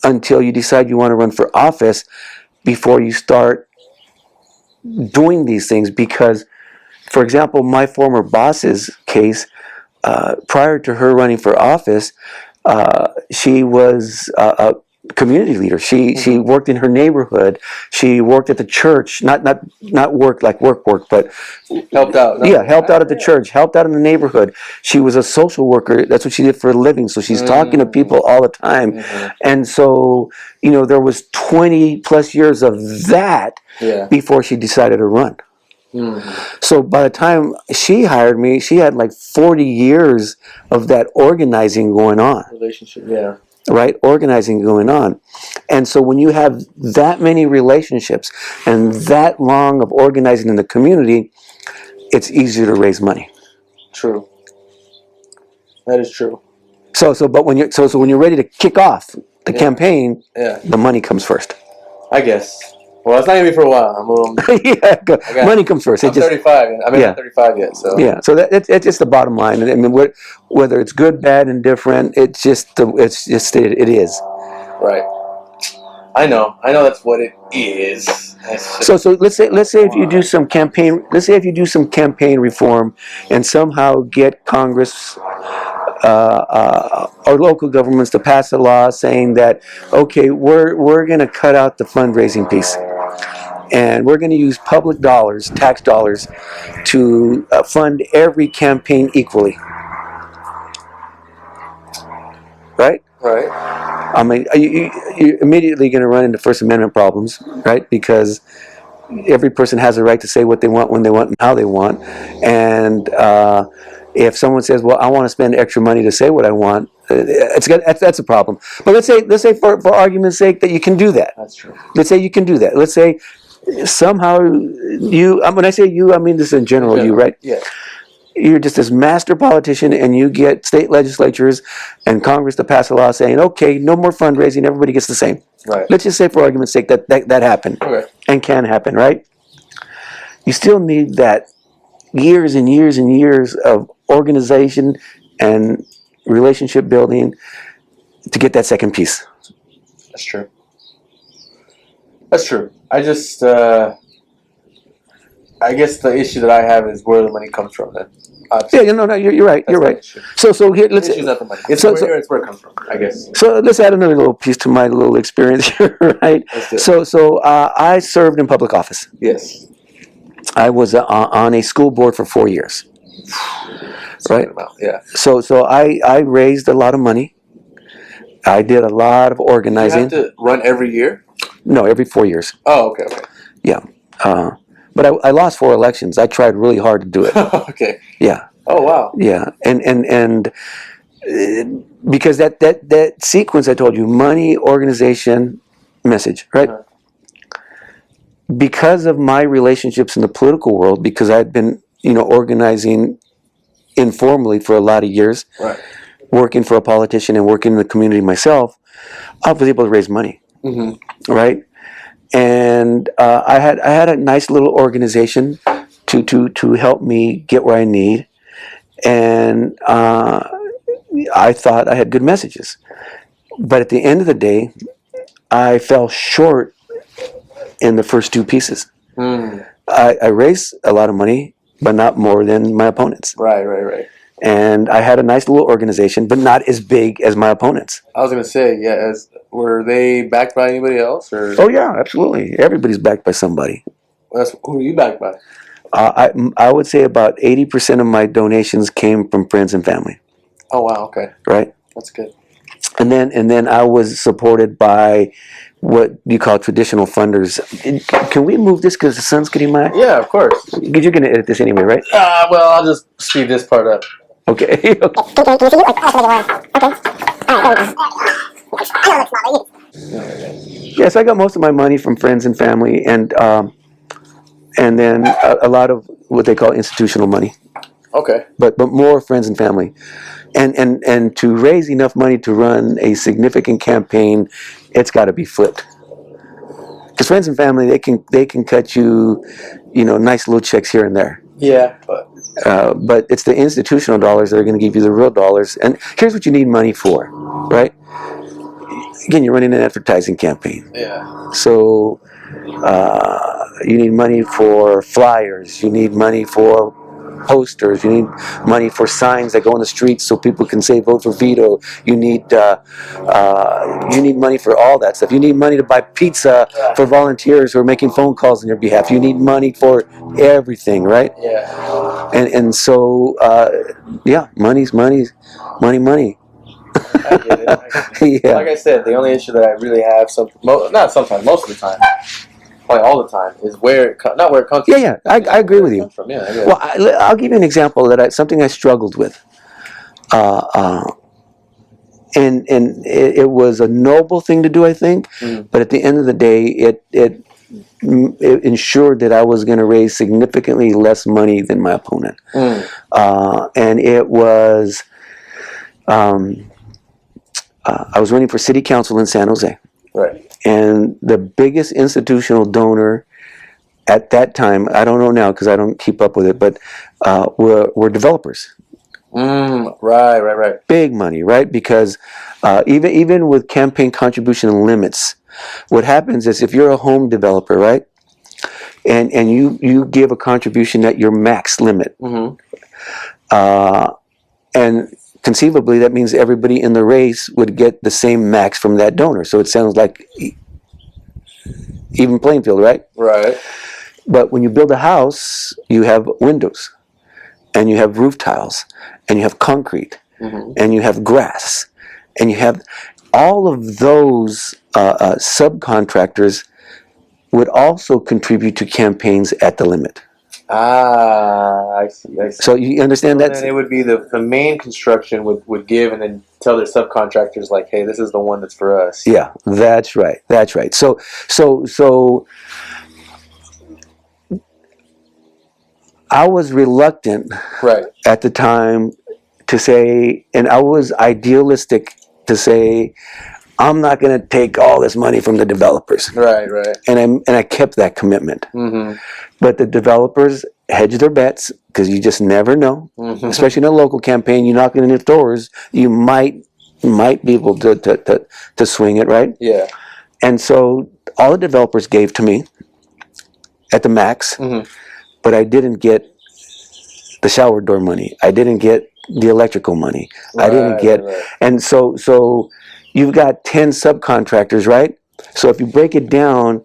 until you decide you want to run for office before you start doing these things. Because, for example, my former boss's case, prior to her running for office, she was a community leader. She worked in her neighborhood. She worked at the church, not work like work, but Helped out. yeah, helped out at the church, helped out in the neighborhood. She was a social worker. That's what she did for a living. So she's talking to people all the time. And so, there was 20 plus years of that Yeah. before she decided to run. So by the time she hired me, she had like 40 years of that organizing going on, Relationship. Yeah. right? Organizing going on. And so when you have that many relationships and that long of organizing in the community, it's easier to raise money. True. That is true. But when you're so when you're ready to kick off the Yeah. campaign, Yeah. the money comes first. I guess. Well, it's not gonna be for a while. I'm a little. Yeah, money comes first. I'm 35. I'm Yeah. not 35 yet. So. Yeah, so it's just the bottom line. I mean, whether it's good, bad, indifferent, it is. Right. I know that's what it is. It's just, So let's say if you do some campaign reform and somehow get Congress or local governments to pass a law saying that, okay, we're going to cut out the fundraising piece, and we're going to use public dollars, tax dollars, to fund every campaign equally. Right? right. I mean, you're immediately going to run into First Amendment problems, right? Because every person has a right to say what they want, when they want, and how they want. And if someone says, "Well, I want to spend extra money to say what I want," that's a problem. But let's say for argument's sake that you can do that. That's true. Let's say you can do that. Let's say somehow when I say you, I mean this in general, you, right? Yeah. You're just this master politician, and you get state legislatures and Congress to pass a law saying, okay, no more fundraising, everybody gets the same. Right. Let's just say, for argument's sake, that happened. Okay. And can happen, right? You still need that years and years and years of organization and relationship building to get that second piece. That's true. That's true. I just, I guess the issue that I have is where the money comes from. Then, Yeah, no, you're right. That's You're my right. issue. So here, let's. The issue's not the money. It's so- where it comes from, I guess. So let's add another little piece to my little experience here, right? Let's do it. So I served in public office. Yes. I was on a school board for 4 years. Right. Yeah. So I raised a lot of money. I did a lot of You organizing. have to run every year? No, every 4 years. Oh, okay. Yeah. But I lost 4 elections. I tried really hard to do it. Okay. Yeah. Oh, wow. Yeah. And because that sequence I told you, money, organization, message, right? Uh-huh. Because of my relationships in the political world, because I'd been, organizing informally for a lot of years, Right. working for a politician and working in the community myself, I was able to raise money, Mm-hmm. right? And I had a nice little organization to help me get where I need, and I thought I had good messages, but at the end of the day, I fell short in the first 2 pieces. Mm. I raised a lot of money, but not more than my opponents. Right. And I had a nice little organization, but not as big as my opponents. I was gonna say, yeah. Were they backed by anybody else, or Oh yeah, absolutely. Everybody's backed by somebody. who are you backed by? I would say about 80% of my donations came from friends and family. Oh wow. Okay. right? That's good. And then I was supported by what you call traditional funders. Can we move this because the sun's getting mad? Yeah, of course. Because you're gonna edit this anyway, right? Well, I'll just speed this part up. Okay. Yes, I got most of my money from friends and family, and then a lot of what they call institutional money, Okay. but more friends and family, and to raise enough money to run a significant campaign, it's got to be flipped. Because friends and family, they can cut you, nice little checks here and there. Yeah, but But it's the institutional dollars that are going to give you the real dollars. And here's what you need money for, right? Again, you're running an advertising campaign. yeah. So you need money for flyers. You need money for posters. You need money for signs that go on the streets so people can say "Vote for Vito." You need money for all that stuff. You need money to buy pizza for volunteers who are making phone calls on your behalf. You need money for everything, right? Yeah. And so yeah, money. I get it. Yeah. Like I said, the only issue that I really have, not sometimes, most of the time, probably all the time, is not where it comes from. Yeah. I agree with you. From. Yeah. Well, I'll give you an example something I struggled with. And it was a noble thing to do, I think. But at the end of the day, it ensured that I was going to raise significantly less money than my opponent. And it was, I was running for city council in San Jose. Right. And the biggest institutional donor at that time, I don't know now because I don't keep up with it, but were developers. Right. Big money, right? Because even with campaign contribution limits, what happens is if you're a home developer, right, and you give a contribution at your max limit, and conceivably that means everybody in the race would get the same max from that donor. So it sounds like even playing field, right? Right. But when you build a house, you have windows, and you have roof tiles, and you have concrete, and you have grass, and you have all of those subcontractors would also contribute to campaigns at the limit. I see. So you understand that? And it would be the main construction would give and then tell their subcontractors like, hey, this is the one that's for us. Yeah, that's right. So I was reluctant at the time to say, and I was idealistic to say, I'm not going to take all this money from the developers. Right. And I kept that commitment. But the developers hedge their bets because you just never know. Especially in a local campaign, you're knocking on their doors, you might be able to swing it, right? Yeah. And so all the developers gave to me at the max, but I didn't get the shower door money. I didn't get the electrical money. I didn't get, and so you've got 10 subcontractors, right? So if you break it down,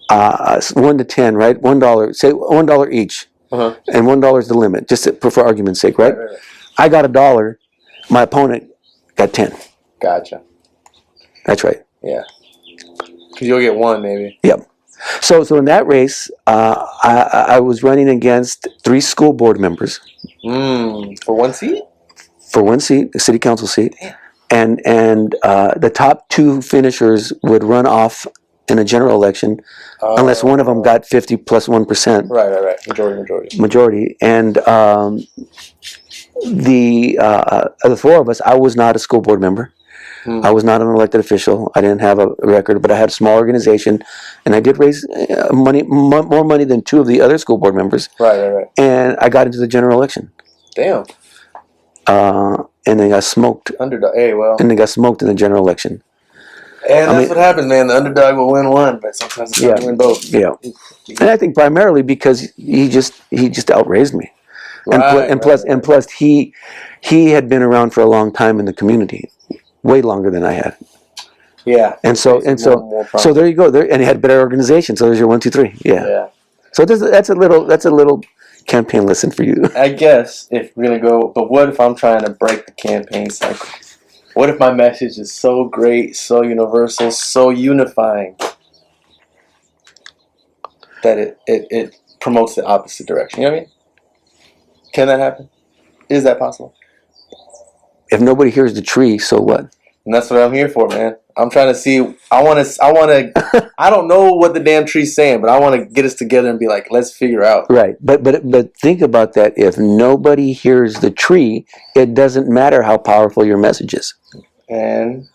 1 to 10, right? $1, say $1 each, and $1 is the limit, just for argument's sake, right? I got $1. My opponent got 10. Gotcha. That's right. Yeah. Because you'll get 1 maybe. Yep. So in that race, I was running against 3 school board members. For 1 seat? For 1 seat, a city council seat. And the top 2 finishers would run off in a general election unless one of them got 50 plus 1%. Right. Majority. And the 4 of us, I was not a school board member. I was not an elected official. I didn't have a record, but I had a small organization, and I did raise more money than 2 of the other school board members. Right. And I got into the general election. Damn. And they got smoked. Underdog. Hey, well. And they got smoked in the general election. And that's what happens, man. The underdog will win 1, but sometimes it's going to win both. Yeah. And I think primarily because he just outraised me. And plus he had been around for a long time in the community. Way longer than I had. Yeah. And so there you go. There, and he had a better organization. So there's your 1, 2, 3. Yeah. So that's a little campaign lesson for you. I guess if we're gonna go, but what if I'm trying to break the campaign cycle? What if my message is so great, so universal, so unifying that it promotes the opposite direction? You know what I mean? Can that happen? Is that possible? If nobody hears the tree, so what? And that's what I'm here for, man. I'm trying to see. I want to. I don't know what the damn tree's saying, but I want to get us together and be like, let's figure out. Right, but think about that. If nobody hears the tree, it doesn't matter how powerful your message is. And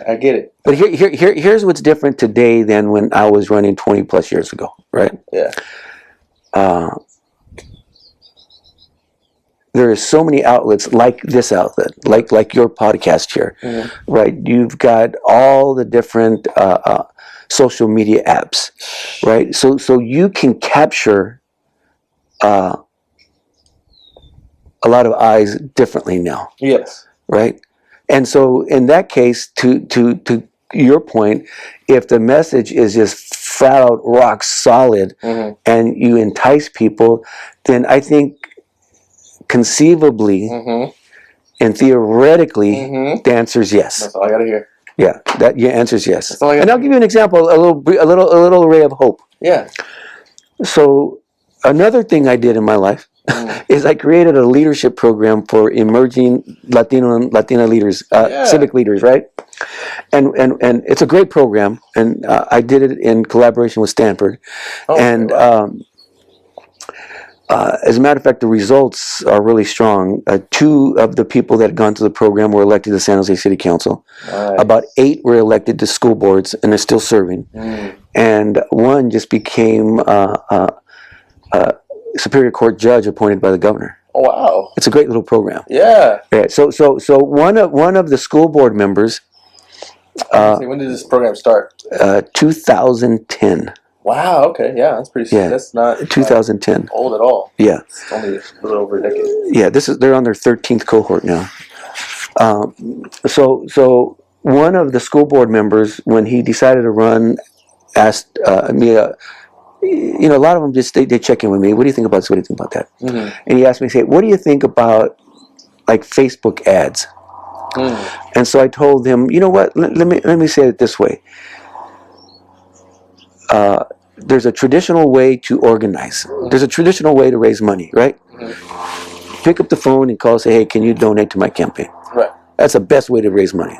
I get it. But here's what's different today than when I was running 20 plus years ago, right? Yeah. There are so many outlets like this outlet, like your podcast here, right? You've got all the different social media apps, right? So you can capture a lot of eyes differently now, Yes. right? And so in that case, to your point, if the message is just flat out rock solid and you entice people, then I think conceivably and theoretically the answer is yes. That's all I gotta hear. Yeah, that your answer is yes. That's all I gotta And I'll give you an example, a little ray of hope. Yeah. So another thing I did in my life is I created a leadership program for emerging Latino and Latina leaders, civic leaders, right? And it's a great program, and I did it in collaboration with Stanford. Oh, and wow. As a matter of fact, the results are really strong. 2 of the people that had gone to the program were elected to San Jose City Council. Nice. About 8 were elected to school boards, and they're still serving. And 1 just became Superior Court judge appointed by the governor. Oh, wow. It's a great little program. Yeah. Yeah. So one of the school board members, When did this program start? 2010. Wow. Okay. Yeah. That's pretty. Yeah. That's not 2010. old at all. Yeah. It's only a little over a decade. Yeah. They're on their 13th cohort now. So one of the school board members, when he decided to run, asked me. A lot of them just they check in with me. What do you think about this? What do you think about that? And he asked me, say, what do you think about like Facebook ads? And so I told him, you know what? Let me say it this way. There's a traditional way to organize. There's a traditional way to raise money, right? Pick up the phone and call and say, hey, can you donate to my campaign? Right. That's the best way to raise money.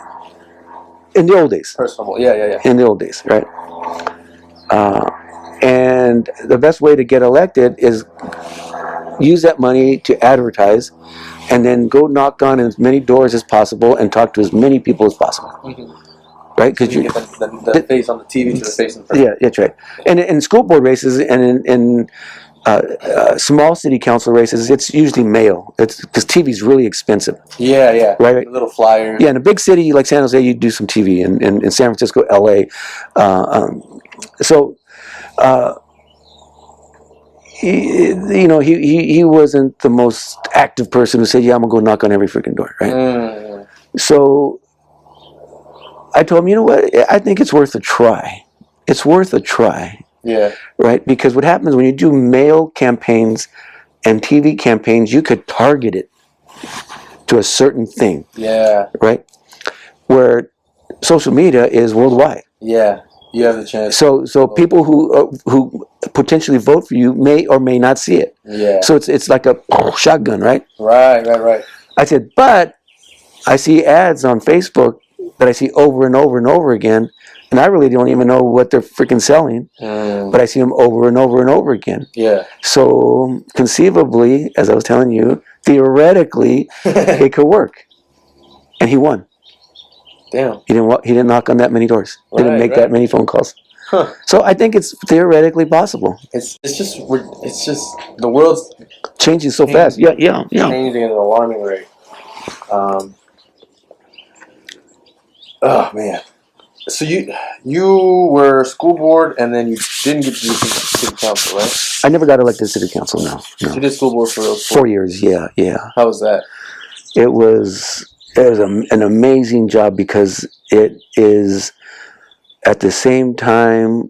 In the old days. Personal. Yeah. In the old days, right? And the best way to get elected is use that money to advertise and then go knock on as many doors as possible and talk to as many people as possible. Right? Because you get the face on the TV to the face in person. Yeah, that's right. And in school board races and in small city council races, it's usually mail. It's because TV is really expensive. Yeah. Right. The little flyers. Yeah, in a big city like San Jose, you do some TV. In San Francisco, LA. He wasn't the most active person who said, yeah, I'm going to go knock on every freaking door, right? So I told him, you know what? I think it's worth a try. It's worth a try. Yeah. Right? Because what happens when you do mail campaigns and TV campaigns, you could target it to a certain thing. Yeah. Right? Where social media is worldwide. Yeah. You have the chance. So people who potentially vote for you may or may not see it. Yeah. So it's like a shotgun, right? Right. I said, but I see ads on Facebook that I see over and over and over again, and I really don't even know what they're freaking selling, but I see them over and over and over again. Yeah. So conceivably, as I was telling you, theoretically, it could work, and he won. Damn. He didn't knock on that many doors. Didn't make that many phone calls. Huh. So I think it's theoretically possible. It's just the world's changing so fast. Yeah. Changing at an alarming rate. Oh man. So you were school board and then you didn't get to do city council, right? I never got elected to city council. No. You did school board for 4 years. Yeah. How was that? It was an amazing job because it is at the same time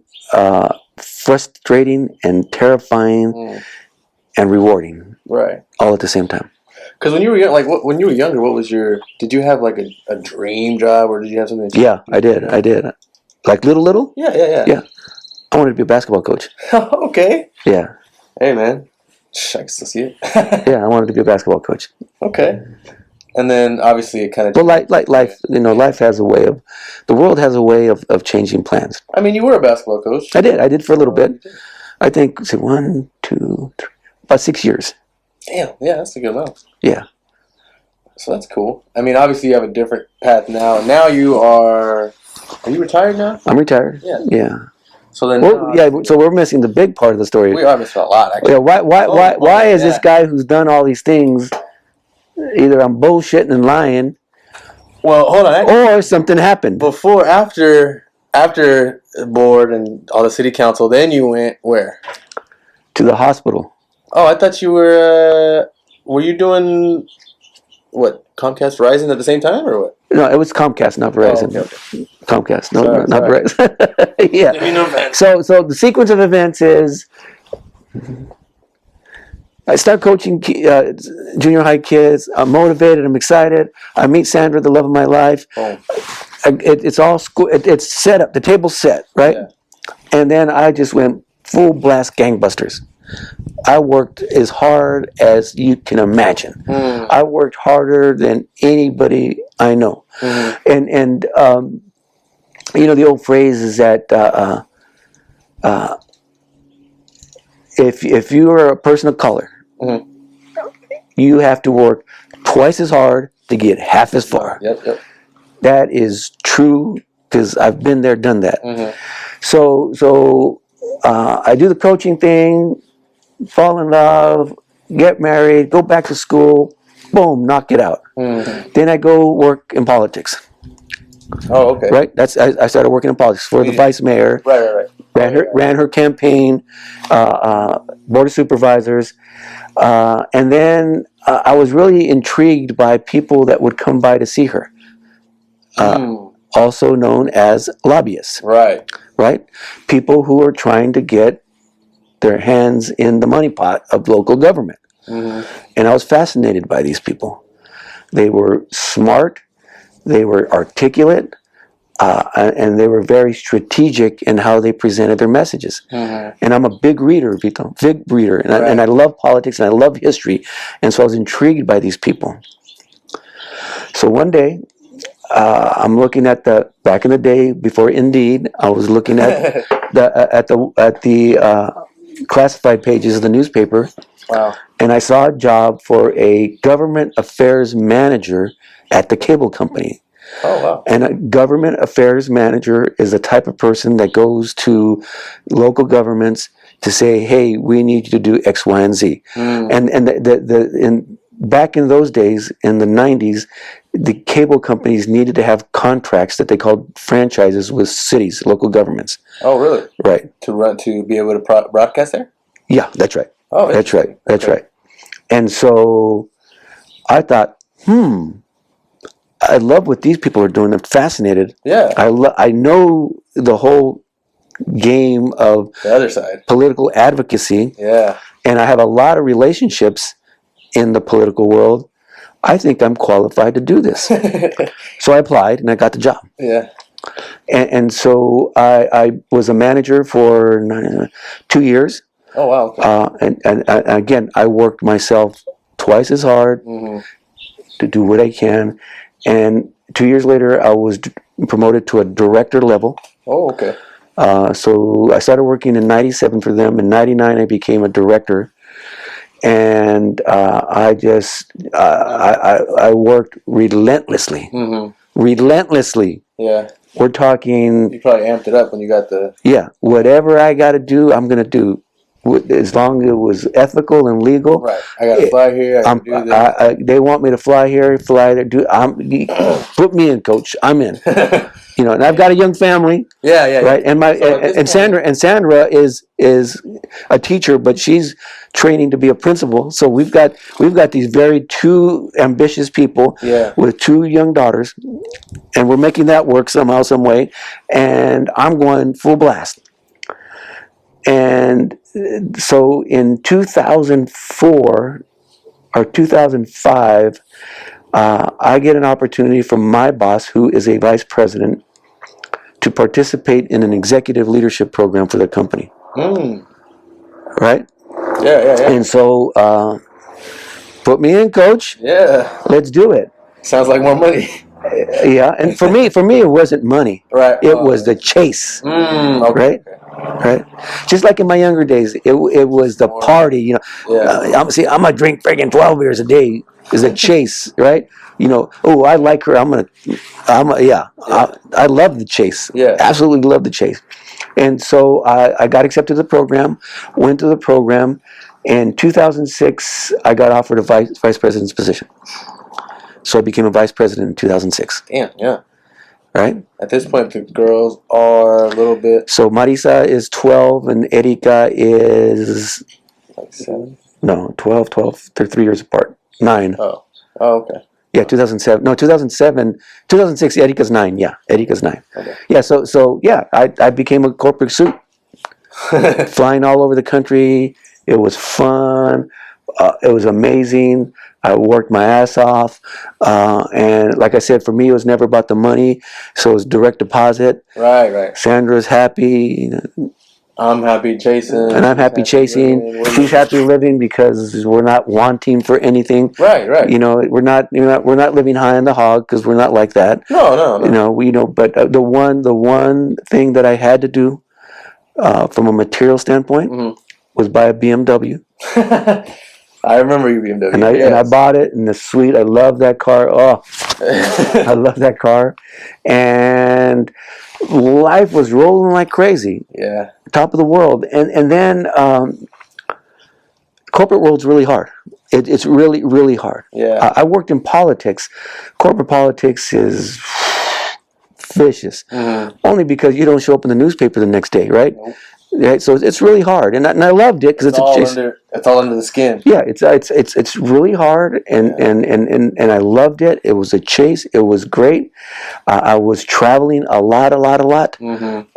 frustrating and terrifying and rewarding Right. all at the same time. Because when you were young, like when you were younger, what was your? Did you have like a dream job, or did you have something? That you, Yeah, I did. Like little, Yeah. Yeah. I wanted to be a basketball coach. Okay. Yeah, Hey, man. I can still see it. yeah, I wanted to be a basketball coach. Okay. And then obviously it kind of. But like life, life has a way of, the world has a way of changing plans. I mean, you were a basketball coach. I did for a little bit. You did. I think, say 1, 2, 3, about 6 years. Damn. Yeah, that's a good amount. Yeah. So that's cool. I mean, obviously you have a different path now. Now you are. Are you retired now? I'm retired. Yeah. Yeah. So then. Well, yeah. So we're missing the big part of the story. We are missing a lot, actually. Yeah. Why is this yeah. guy who's done all these things either I'm bullshitting and lying, Well, hold on. or something happened? After the board and all the city council, then you went where? To the hospital. Oh, I thought you were. Were you doing what, Comcast, Verizon at the same time, or what? No, it was Comcast, not Verizon. Oh, okay. Comcast, no, Sorry, not sorry. Verizon. Yeah. Give me no offense. So the sequence of events is, I start coaching junior high kids. I'm motivated. I'm excited. I meet Sandra, the love of my life. Oh, It's all school. It's set up. The table's set, right? yeah. And then I just went full blast gangbusters. I worked as hard as you can imagine. Mm. I worked harder than anybody I know. Mhm. And the old phrase is that if you are a person of color, Mhm. you have to work twice as hard to get half as far. Yep. That is true because I've been there, done that. Mhm. So I do the coaching thing, fall in love, get married, go back to school, boom, knock it out. Mhm. Then I go work in politics. Oh, okay. Right? I started working in politics for the vice mayor. Right. Ran her campaign, board of supervisors, and then I was really intrigued by people that would come by to see her, also known as lobbyists. Right. Right? People who are trying to get their hands in the money pot of local government. Mhm. And I was fascinated by these people. They were smart, they were articulate, and they were very strategic in how they presented their messages. Mhm. And I'm a big reader, Vito, big reader, and I love politics and I love history, and so I was intrigued by these people. So one day, I'm looking at back in the day before Indeed, I was looking at the classified pages of the newspaper. Wow. And I saw a job for a government affairs manager at the cable company. Oh, wow. And a government affairs manager is the type of person that goes to local governments to say, "Hey, we need you to do X, Y, and Z." And back in those days, in the 90s, the cable companies needed to have contracts that they called franchises with cities, local governments. Oh, really? Right. To be able to broadcast there? Yeah, that's right. Oh, That's right. That's Okay. right. And so I thought, I love what these people are doing. I'm fascinated. Yeah. I know the whole game of The other side. political advocacy, Yeah. and I have a lot of relationships in the political world. I think I'm qualified to do this. So I applied and I got the job. Yeah. And so I was a manager for 2 years. Oh, wow. Okay. And again, I worked myself twice as hard Mhm. to do what I can. And 2 years later, I was promoted to a director level. Oh, okay. So I started working in 97 for them. In 99, I became a director. And I worked relentlessly. Mhm. Relentlessly. Yeah. We're talking, You probably amped it up when you got the. yeah, whatever I got to do, I'm going to do. As long as it was ethical and legal. Right. I got to fly here. I got to do this. They want me to fly here, fly there. Put me in, coach. I'm in. And I've got a young family, Yeah. right? And Sandra is a teacher, but she's training to be a principal. So we've got these two ambitious people Yeah. with 2 young daughters, and we're making that work somehow, some way. And I'm going full blast. And so in 2004 or 2005, I get an opportunity from my boss, who is a vice president, to participate in an executive leadership program for the company. Right? Yeah. And so, put me in, coach. Yeah. Let's do it. Sounds like more money. Yeah, and for me, it wasn't money. Right. It was the chase. Okay. Right? Right? Just like in my younger days, it was the party. You know, Yeah. I'm gonna drink friggin' 12 beers a day. Is a chase, right? You know, oh, I like her. I love the chase. Yeah. Absolutely love the chase. And so I got accepted to the program, went to the program. In 2006, I got offered a vice president's position. So I became a vice president in 2006. Damn. Yeah. Right? At this point, the girls are a little bit So Marisa is 12 and Erika is, like 7. no, 12. They're 3 years apart. 9. Oh, okay. Yeah, 2007. No, 2006, Erika's 9. Yeah, Erika's 9. Okay. Yeah, so yeah, I became a corporate suit. Flying all over the country. It was fun. It was amazing. I worked my ass off. And like I said, for me, it was never about the money. So it was direct deposit. Right. Sandra's happy. I'm happy chasing. And I'm happy chasing. living. She's happy living because we're not wanting for anything. Right. You know, we're not living high on the hog because we're not like that. No. You know, but the one thing that I had to do from a material standpoint was buy a BMW. I remember you BMW. And I bought it, and it's sweet. I love that car. Oh, I love that car. And life was rolling like crazy. Yeah. Top of the world. And then corporate world's really hard. It's really, really hard. Yeah. I worked in politics. Corporate politics is vicious. Only because you don't show up in the newspaper the next day, right? Nope. Right, so it's really hard, and I loved it because it's a chase. It's all under the skin. Yeah, it's really hard, and I loved it. It was a chase. It was great. I was traveling a lot,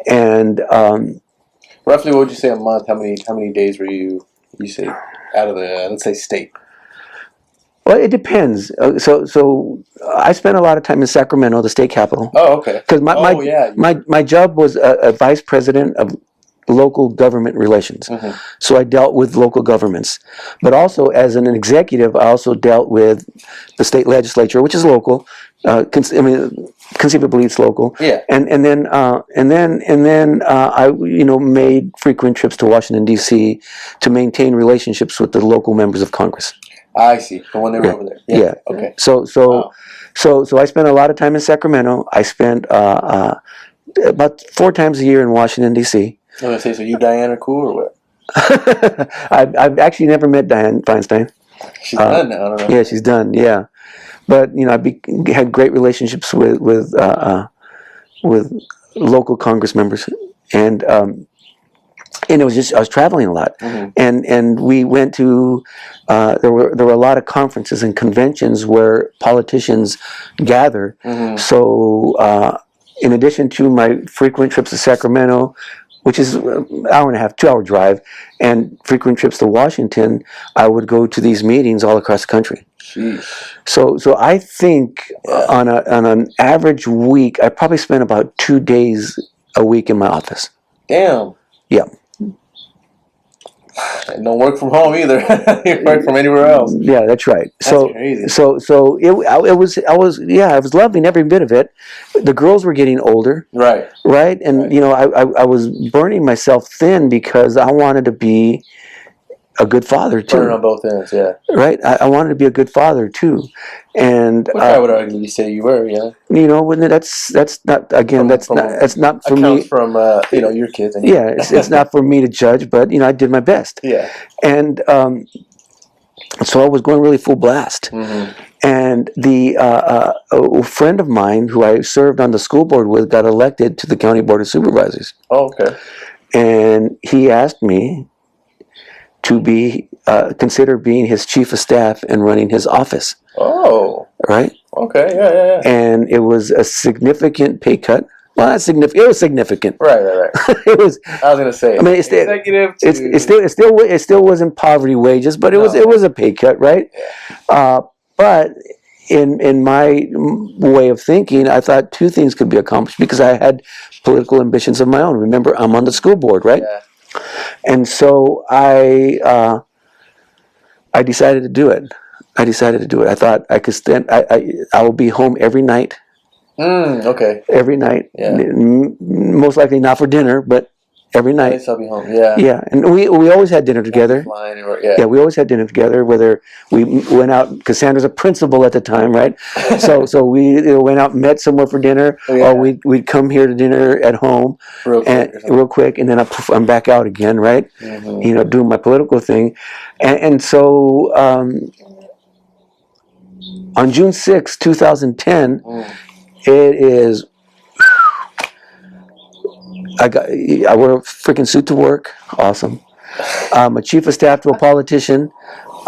and Roughly, what would you say a month? How many days were you say out of the let's say state? well, it depends. So I spent a lot of time in Sacramento, the state capital, Oh, okay. because my job was a vice president of local government relations. So I dealt with local governments, but also as an executive, I also dealt with the state legislature, which is local. Conceivably it's local. Yeah. And then I made frequent trips to Washington D.C. to maintain relationships with the local members of Congress. I see. The one they were over there. Yeah. Okay. So Wow. I spent a lot of time in Sacramento. I spent about 4 times a year in Washington D.C. I was gonna say, so you Diane are cool or what? I've actually never met Dianne Feinstein. She's done now. I don't know. Yeah, she's done. Yeah, but I had great relationships with local Congress members, and it was just I was traveling a lot, and we went to there were a lot of conferences and conventions where politicians gather. So in addition to my frequent trips to Sacramento, which is an hour and a half, 2-hour drive, and frequent trips to Washington, I would go to these meetings all across the country. Sheesh. So I think on an average week, I probably spent about 2 days a week in my office. Damn. Yeah. And don't work from home either. You work from anywhere else. Yeah, that's right. That's crazy. So I was loving every bit of it. The girls were getting older. Right. Right? And I was burning myself thin because I wanted to be a good father too. Burning on both ends, yeah. Right? I wanted to be a good father too. And Which I would argue say you were, yeah. That's not again. That's not for me. Comes from your kids. And Yeah, it's not for me to judge, but I did my best. Yeah. And so I was going really full blast. And a friend of mine who I served on the school board with got elected to the county board of supervisors. Oh, okay. And he asked me to be consider being his chief of staff and running his office. Oh. Right. Okay. Yeah. And it was a significant pay cut. Well, that's significant. It was significant. Right. It was. I was gonna say. I mean, it's executive. it still wasn't poverty wages, but it was a pay cut, right? Yeah. But in my way of thinking, I thought two things could be accomplished because I had political ambitions of my own. Remember, I'm on the school board, right? Yeah. And so I decided to do it. I thought I could stand. I will be home every night. Okay. Every night. Yeah. Most likely not for dinner, but every At night. least I'll be home. Yeah. Yeah, and we always had dinner together. Flying, Yeah, we always had dinner together. Whether we went out, Cassandra's a principal at the time, right? So we went out, and met somewhere for dinner, Yeah. or we'd come here to dinner at home, real quick, and then I'm back out again, right? Mm-hmm. Doing my political thing, and so on June 6, 2010, it is. I wear a freaking suit to work. Awesome. I'm a chief of staff to a politician.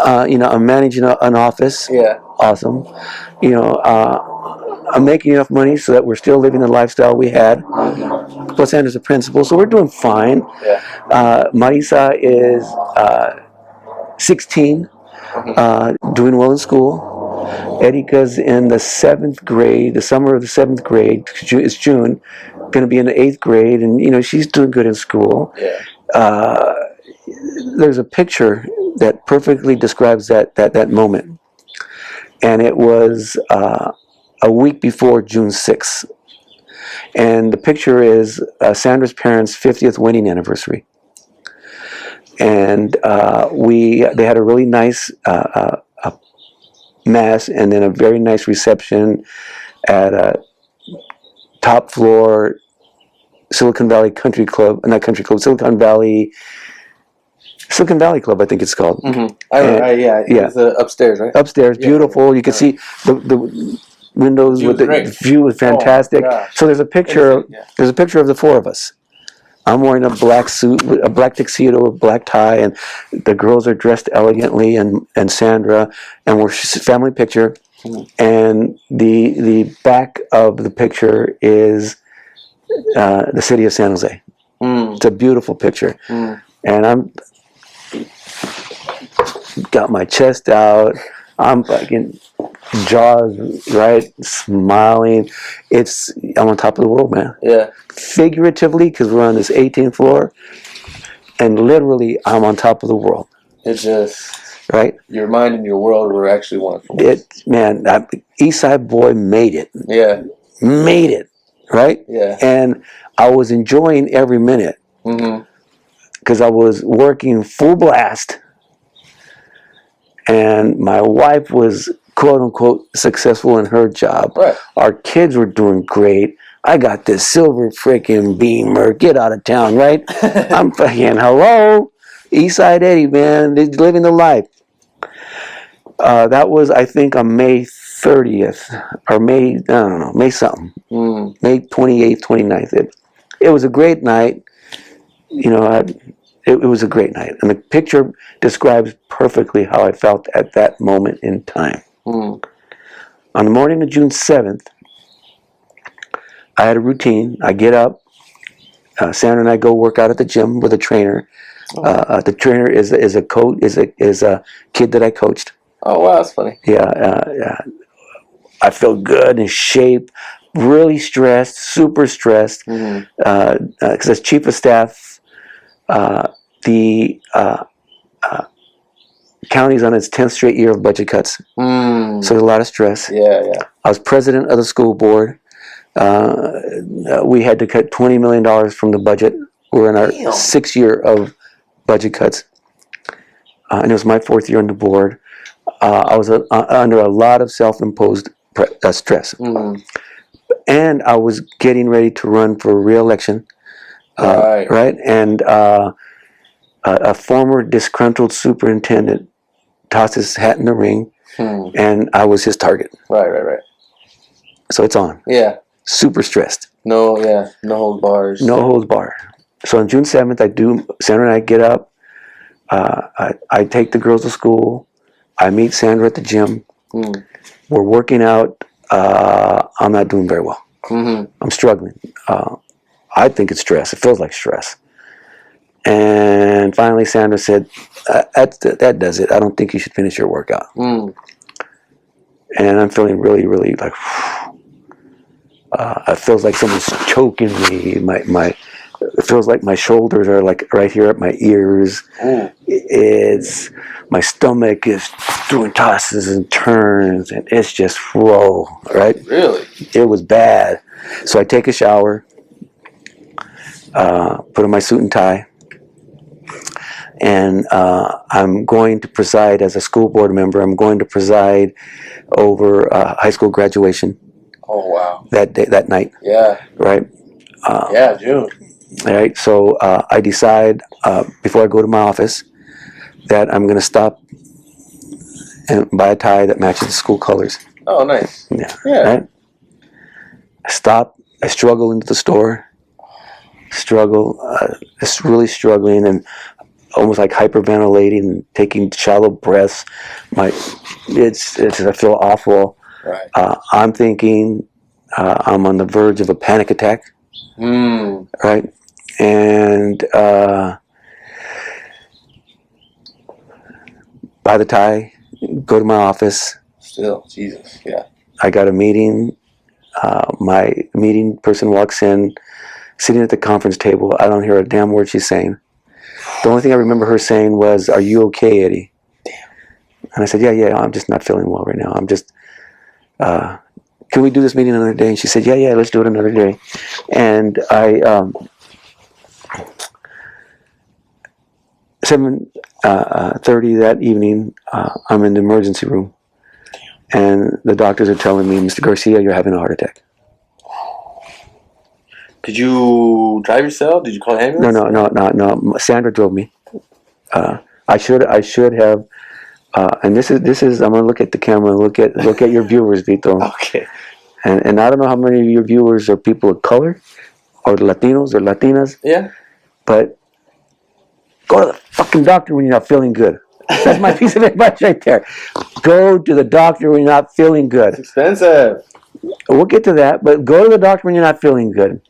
I'm managing an office. Yeah. Awesome. I'm making enough money so that we're still living the lifestyle we had. Plus, Sandra's a principal, so we're doing fine. Yeah. Marisa is 16, doing well in school. Erika's in the 7th grade, the summer of the 7th grade. It's June. Going to be in the 8th grade, and she's doing good in school. Yeah. There's a picture that perfectly describes that moment, and it was a week before June 6th, and the picture is Sandra's parents' 50th wedding anniversary, and they had a really nice mass, and then a very nice reception at a top floor Silicon Valley Country Club, not Country Club, Silicon Valley Club, I think it's called. Mm-hmm. Yeah. It's upstairs, right? Upstairs, beautiful. You can see the windows with the view is fantastic. So there's a picture. There's a picture of the four of us. I'm wearing a black suit, a black tuxedo, a black tie, and the girls are dressed elegantly, and Sandra, and we're family picture. And the back of the picture is the city of San Jose. It's a beautiful picture, and I'm got my chest out. I'm fucking jaws right, smiling. I'm on top of the world, man. Yeah. Figuratively, because we're on this 18th floor, and literally, I'm on top of the world. It's just right. Your mind and your world were actually one. East Side Boy made it. Yeah. Made it. Right. Yeah. And I was enjoying every minute because I was working full blast, and my wife was quote unquote successful in her job. Right. Our kids were doing great. I got this silver freaking Beamer. Get out of town, right? I'm fucking hello, Eastside Eddie, man, living the life. That was, I think, on May 30th or May, I don't know, May something, May 28th, 29th. It was a great night. It was a great night, and the picture describes perfectly how I felt at that moment in time. On the morning of June 7th, I had a routine. I get up. Sandra and I go work out at the gym with a trainer. The trainer is a coach, is a kid that I coached. Oh wow, that's funny. Yeah. I feel good, in shape, really stressed, super stressed. Because as chief of staff, the county's on its 10th straight year of budget cuts. So there's a lot of stress. Yeah. I was president of the school board. We had to cut $20 million from the budget. We're in our 6th year of budget cuts. And it was my 4th year on the board. I was under a lot of self-imposed stress. And I was getting ready to run for re-election. Right? And a former disgruntled superintendent tossed his hat in the ring, and I was his target. Right. So it's on. Yeah. Super stressed. No holds bars. No holds bar. So on June 7th, Sandra and I get up. I take the girls to school. I meet Sandra at the gym. We're working out. I'm not doing very well. Mm-hmm. I'm struggling. I think it's stress. It feels like stress. And finally, Sandra said, that does it. I don't think you should finish your workout. Mm. And I'm feeling really, really like, it feels like someone's choking me. It feels like my shoulders are like right here at my ears. Ooh. It's, my stomach is doing tosses and turns, and it's just, whoa, right? Really? It was bad. So I take a shower, put on my suit and tie, and I'm going to preside as a school board member. I'm going to preside over high school graduation Oh, wow. that day, that night, Yeah. right? Yeah, June. All right. So I decide before I go to my office that I'm going to stop and buy a tie that matches the school colors. Oh, nice. Yeah. Yeah. Right. I stop. I struggle into the store. Just really struggling and almost like hyperventilating and taking shallow breaths. I feel awful. Right. I'm thinking I'm on the verge of a panic attack. Mm. Right. And buy the tie, go to my office. Still, Jesus. Yeah. I got a meeting. My meeting person walks in, sitting at the conference table. I don't hear a damn word she's saying. The only thing I remember her saying was, "Are you okay, Eddie?" Damn. And I said, yeah, I'm just not feeling well right now. I'm just, can we do this meeting another day? And she said, yeah, let's do it another day. And I, 7:30 that evening, I'm in the emergency room. And the doctors are telling me, Mr. Garcia, you're having a heart attack. Did you drive yourself? Did you call an ambulance? No. Sandra drove me. I should have. And this is. I'm gonna look at the camera and look at your viewers, Vito. Okay. And I don't know how many of your viewers are people of color, or Latinos or Latinas. Yeah. But go to the fucking doctor when you're not feeling good. That's my piece of advice right there. Go to the doctor when you're not feeling good. It's expensive. We'll get to that, but go to the doctor when you're not feeling good.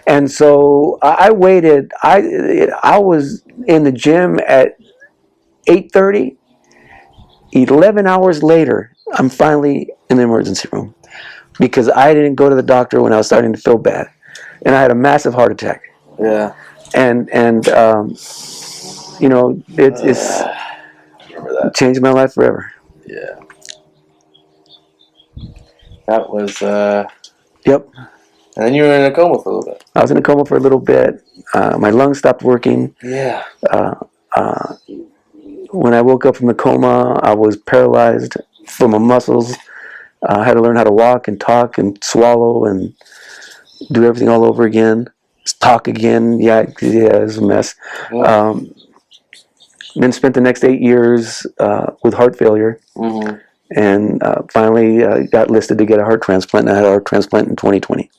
And so I waited. I was in the gym at 8:30. 11 hours later, I'm finally in the emergency room because I didn't go to the doctor when I was starting to feel bad, and I had a massive heart attack. Yeah. And you know, it's Remember that? changed my life forever. Yeah. That was. Yep. And then you were in a coma for a little bit. I was in a coma for a little bit. My lungs stopped working. Yeah. When I woke up from the coma, I was paralyzed from my muscles. I had to learn how to walk and talk and swallow and do everything all over again. Talk again. Yeah, it was a mess. Then spent the next 8 years with heart failure. Mm-hmm. And finally got listed to get a heart transplant. And I had a heart transplant in 2020.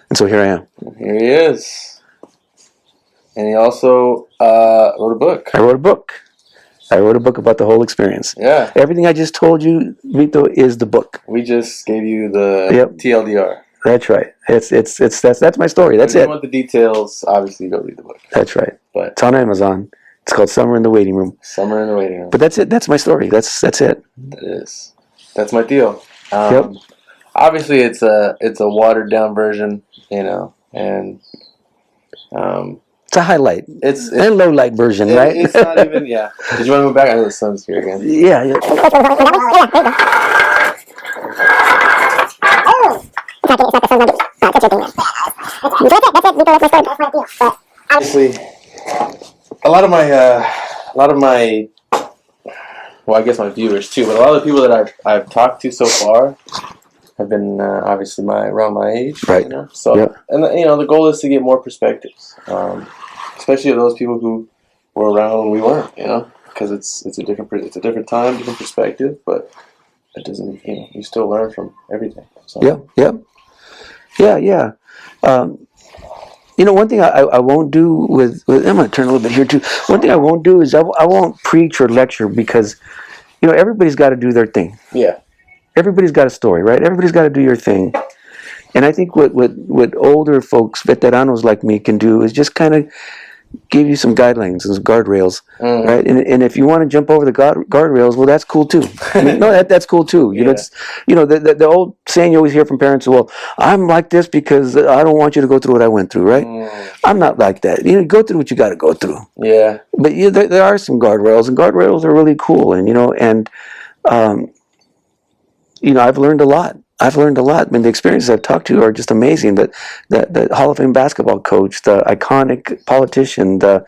And so here I am. Here he is. And he also wrote a book. I wrote a book. I wrote a book about the whole experience. Yeah. Everything I just told you, Vito, is the book. We just gave you the Yep. TLDR. That's right. That's my story. That's if you it. want the details, obviously go read the book. That's right. But It's on Amazon. It's called Summer in the Waiting Room. Summer in the Waiting Room. But that's it. That's my story. That's it. That is. That's my deal. Yep. Obviously, it's a watered down version, you know, and It's a highlight it's and low light version, right? It's not even. Yeah. Did you want to move back? I know the sun's here again. Yeah. Obviously, a lot of my, well, I guess my viewers too, but a lot of the people that I've talked to so far have been obviously around my age, Right. You know? So, Yep. and you know, the goal is to get more perspectives, especially of those people who were around when we weren't, you know, because it's a different time, different perspective, but it doesn't, you know, you still learn from everything. So. Yeah. You know, one thing I won't do with I'm going to turn a little bit here too. One thing I won't do is I won't preach or lecture because, you know, everybody's got to do their thing. Yeah. Everybody's got a story, right? Everybody's got to do your thing. And I think what older folks, veteranos like me, can do is just kind of give you some guidelines and some guardrails, right? And if you want to jump over the guardrails, well, that's cool too. I mean, no, that's cool too. You know, it's, you know, the old saying you always hear from parents. Well, I'm like this because I don't want you to go through what I went through, right? I'm not like that. You know, go through what you got to go through. Yeah. But there are some guardrails, and guardrails are really cool. And you know, I've learned a lot. I mean, the experiences I've talked to are just amazing. But the Hall of Fame basketball coach, the iconic politician, the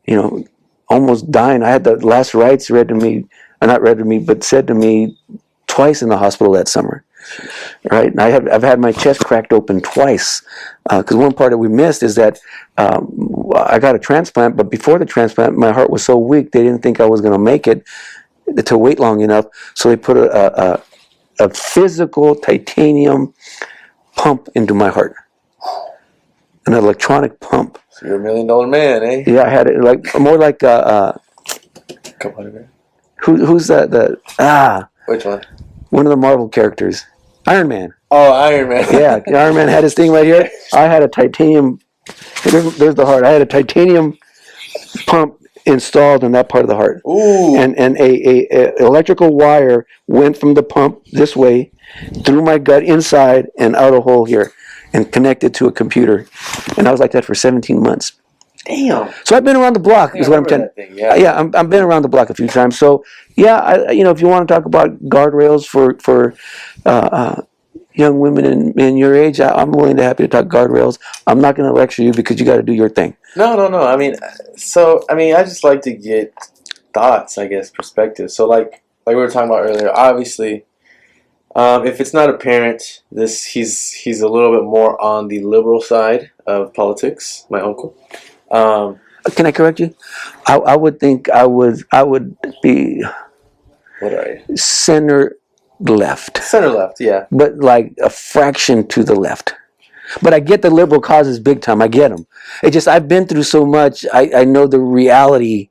you know, almost dying. I had the last rites read to me, not read to me, but said to me twice in the hospital that summer. Right, and I've had my chest cracked open twice, because one part that we missed is that I got a transplant, but before the transplant, my heart was so weak they didn't think I was going to make it to wait long enough, so they put a physical titanium pump into my heart, an electronic pump. So you're $1 million man, eh? Yeah, I had it like more like Couple hundred grand. who's the Which one? one of the Marvel characters, Iron Man. Oh, Iron Man. Yeah, Iron Man had his thing right here. I had a titanium. There's the heart. I had a titanium pump installed in that part of the heart. Ooh. And a electrical wire went from the pump this way through my gut inside and out a hole here and connected to a computer. And I was like that for 17 months. Damn. So I've been around the block, is what I'm telling you. Yeah, I've been around the block a few times. So yeah, you know, if you want to talk about guardrails for young women in your age, I'm willing to happy to talk guardrails. I'm not going to lecture you because you got to do your thing. No. I mean, I just like to get thoughts, I guess, perspective. So like we were talking about earlier, obviously, if it's not apparent, he's a little bit more on the liberal side of politics. My uncle. Can I correct you? I would think I would be What are you? center left, Center left, yeah. but like a fraction to the left. But I get the liberal causes big time. I get them. It just, I've been through so much. I know the reality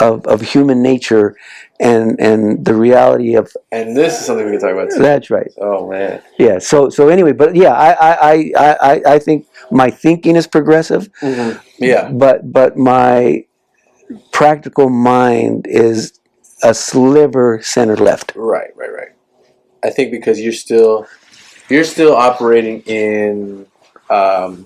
of human nature and the reality of. And this is something we can talk about too. That's right. Oh man. Yeah. So anyway, but yeah, I think my thinking is progressive. Mm-hmm. Yeah. But my practical mind is a sliver center left. Right. I think because you're still operating in how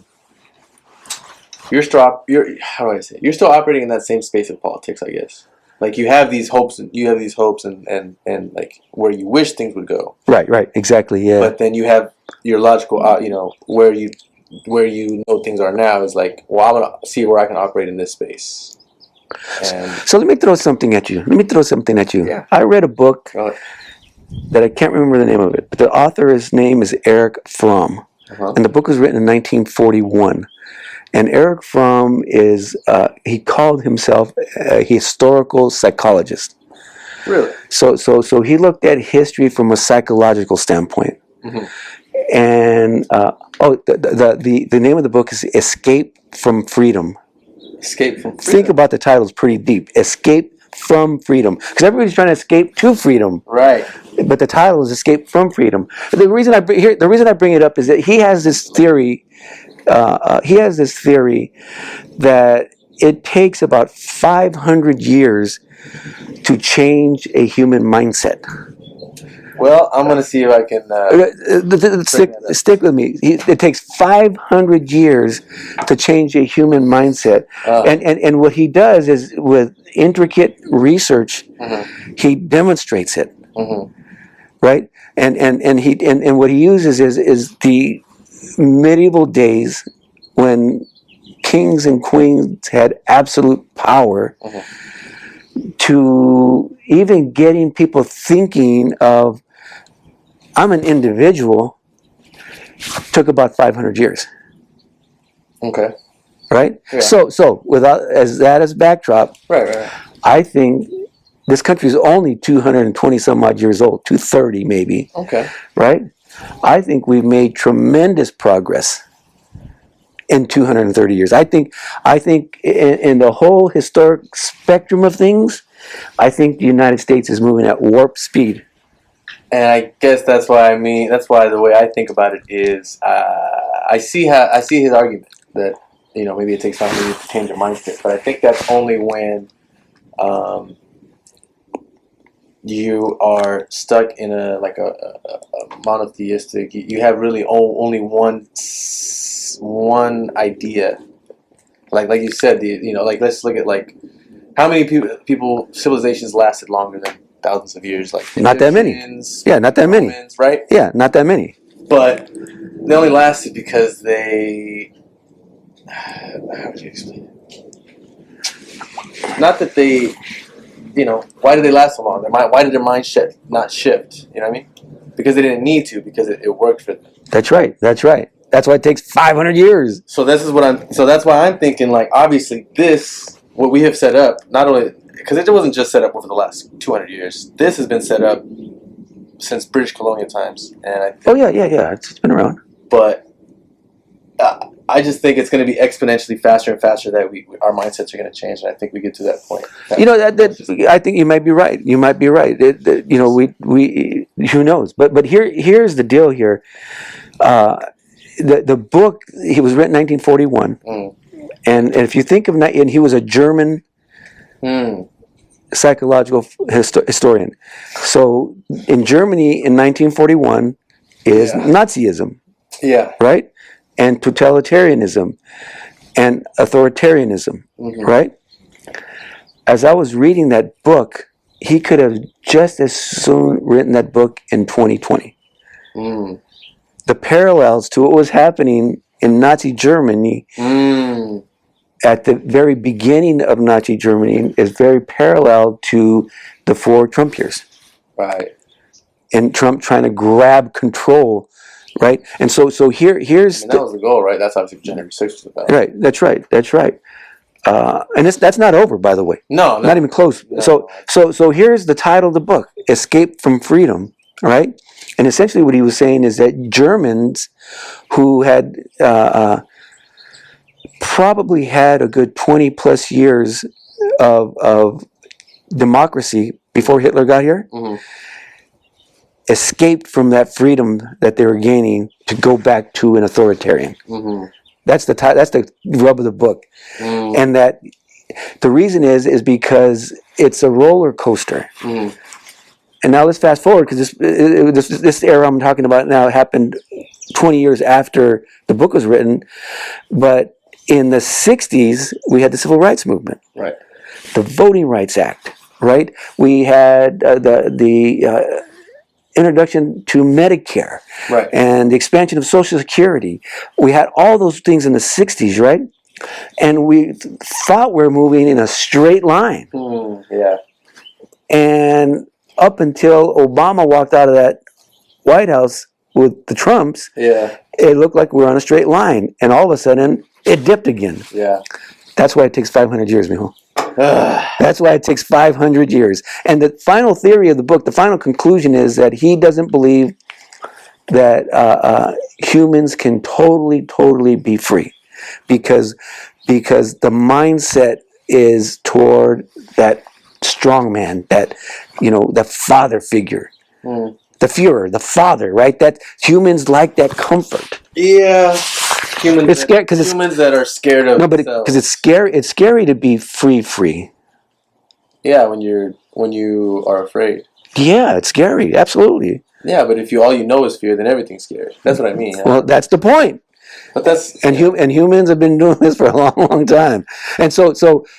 do I say it? You're still operating in that same space of politics, I guess. Like you have these hopes and like where you wish things would go. Right, exactly, yeah. But then you have your logical, where you know things are now is like, well, I'm gonna see where I can operate in this space. And so let me throw something at you. Yeah. I read a book that I can't remember the name of it, but the author's name is Erich Fromm, and the book was written in 1941. And Erich Fromm is, he called himself a historical psychologist. Really? So he looked at history from a psychological standpoint. Mm-hmm. And, the name of the book is Escape from Freedom. Escape from freedom. Think about the title, it's pretty deep. Escape from Freedom. Because everybody's trying to escape to freedom. Right. But the title is Escape from Freedom. The reason I bring it up is that he has this theory. That it takes about 500 years to change a human mindset. Well, I'm going to see if I can... Stick with me. It takes 500 years to change a human mindset. And what he does is, with intricate research, he demonstrates it. Mm-hmm. Right? And what he uses is the medieval days when kings and queens had absolute power, to even getting people thinking of, I'm an individual, took about 500 years. Okay. Right? Yeah. So without as backdrop, Right. I think this country is only 220 some odd years old, 230 maybe. Okay. Right? I think we've made tremendous progress in 230 years. I think in the whole historic spectrum of things, I think the United States is moving at warp speed. And I guess that's why that's why the way I think about it is I see his argument that maybe it takes time for you to change your mindset, but I think that's only when you are stuck in a monotheistic. You have really only one idea. Like you said, let's look at how many civilizations lasted longer than thousands of years, like Not that many. Egyptians, Yeah, not that many. Romans, right? Yeah, not that many. But they only lasted because they. How would you explain it? Not that they, why did they last so long? Why did their mind not shift? You know what I mean? Because they didn't need to, because it worked for them. That's right. That's right. That's why it takes 500 years. So that's why I'm thinking, obviously what we have set up, not only because it wasn't just set up over the last 200 years. This has been set up since British colonial times, and yeah. It's been around. But I just think it's going to be exponentially faster and faster that our mindsets are going to change, and I think we get to that point. I think you might be right. You might be right. We who knows? But here's the deal here. The book, he was written in 1941, and if you think of, and he was a German psychological historian. So in Germany in 1941 is Nazism, right, and totalitarianism and authoritarianism, right? As I was reading that book, he could have just as soon written that book in 2020. The parallels to what was happening in Nazi Germany at the very beginning of Nazi Germany is very parallel to the 4 Trump years. Right. And Trump trying to grab control, right? And so here's that was the goal, right? That's obviously what January 6th was about. Right, that's right. And that's not over, by the way. No. Not even close. No. So here's the title of the book, Escape from Freedom, right? And essentially what he was saying is that Germans who had probably had a good 20 plus years of democracy before Hitler got here, escaped from that freedom that they were gaining to go back to an authoritarian. That's the rub of the book. And that the reason is because it's a roller coaster. And now let's fast forward, because this era I'm talking about now happened 20 years after the book was written. But in the 60s, we had the Civil Rights Movement. Right. The Voting Rights Act, right? We had the introduction to Medicare. Right. And the expansion of Social Security. We had all those things in the 60s, right? And we thought we were moving in a straight line. Yeah. And up until Obama walked out of that White House with the Trumps, it looked like we were on a straight line. And all of a sudden, it dipped again. Yeah. That's why it takes 500 years, Mijo. That's why it takes 500 years. And the final theory of the book, the final conclusion is that he doesn't believe that humans can totally be free. Because the mindset is toward that strong man, that the father figure, the Führer, the father, right? That humans like that comfort. Yeah, humans. It's scary because humans that are scared of. No, but because it's scary. It's scary to be free. Yeah, when you are afraid. Yeah, it's scary. Absolutely. Yeah, but if all you know is fear, then everyth's scary. That's what I mean. Yeah? Well, that's the point. But that's and humans have been doing this for a long time, and so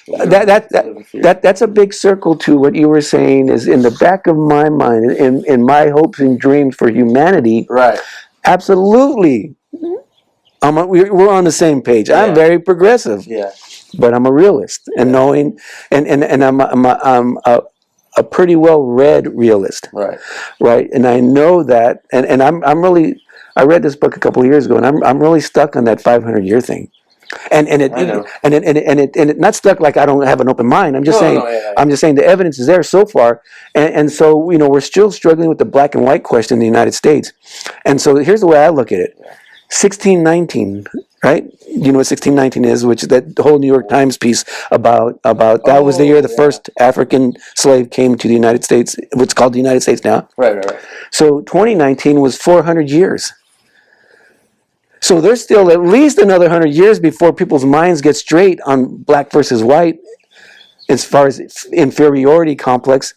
that's a big circle to what you were saying is in the back of my mind, in my hopes and dreams for humanity. Right. Absolutely. We're on the same page. Yeah. I'm very progressive. Yeah. But I'm a realist, and knowing, and I'm a pretty well read realist. Right. Right. And I know that, and I'm really. I read this book a couple of years ago, and I'm really stuck on that 500-year thing, and it not stuck like I don't have an open mind. I'm just saying I'm just saying the evidence is there so far, and so we're still struggling with the black and white question in the United States, and so here's the way I look at it: 1619, right? You know what 1619 is, which is that whole New York Times piece about that was the year the first African slave came to the United States, what's called the United States now. Right. So 2019 was 400 years. So there's still at least another 100 years before people's minds get straight on black versus white as far as inferiority complex,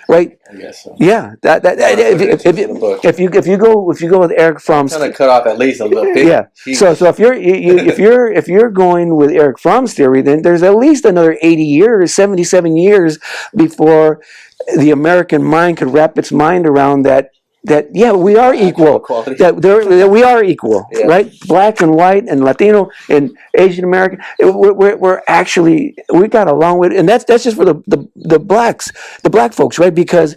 right? I guess so. Yeah, if you go with Eric Fromm's, Kind of cut off at least a little bit. yeah. So if you're going with Eric Fromm's theory, then there's at least another 80 years, 77 years before the American mind could wrap its mind around that yeah, we are equal. Equality. That we are equal, Yeah. right? Black and white and Latino and Asian American. We're actually, we got a long way, and that's just for the blacks, the black folks, right? Because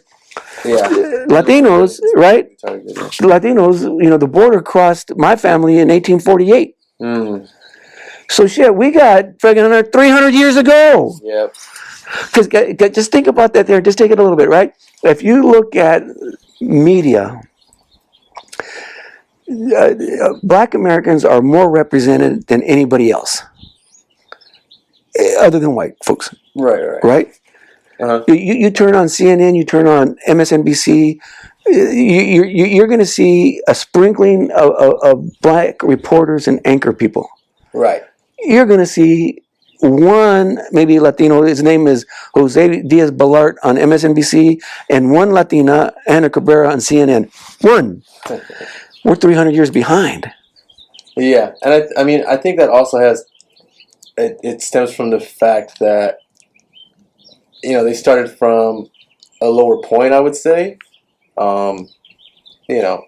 Yeah. Latinos, right? Targeted. Latinos, you know, the border crossed my family in 1848. Mm. So shit, we got fucking another 300 years ago. Yep. Because just think about that there. Just take it a little bit, right? If you look at media, black Americans are more represented than anybody else, other than white folks, Right. right? Uh-huh. You turn on CNN, you turn on MSNBC, you're going to see a sprinkling of black reporters and anchor people. Right. You're going to see one, maybe Latino, his name is Jose Diaz-Balart on MSNBC, and one Latina, Ana Cabrera on CNN. One. We're 300 years behind. Yeah, and I mean, I think that also it stems from the fact that, you know, they started from a lower point, I would say. You know,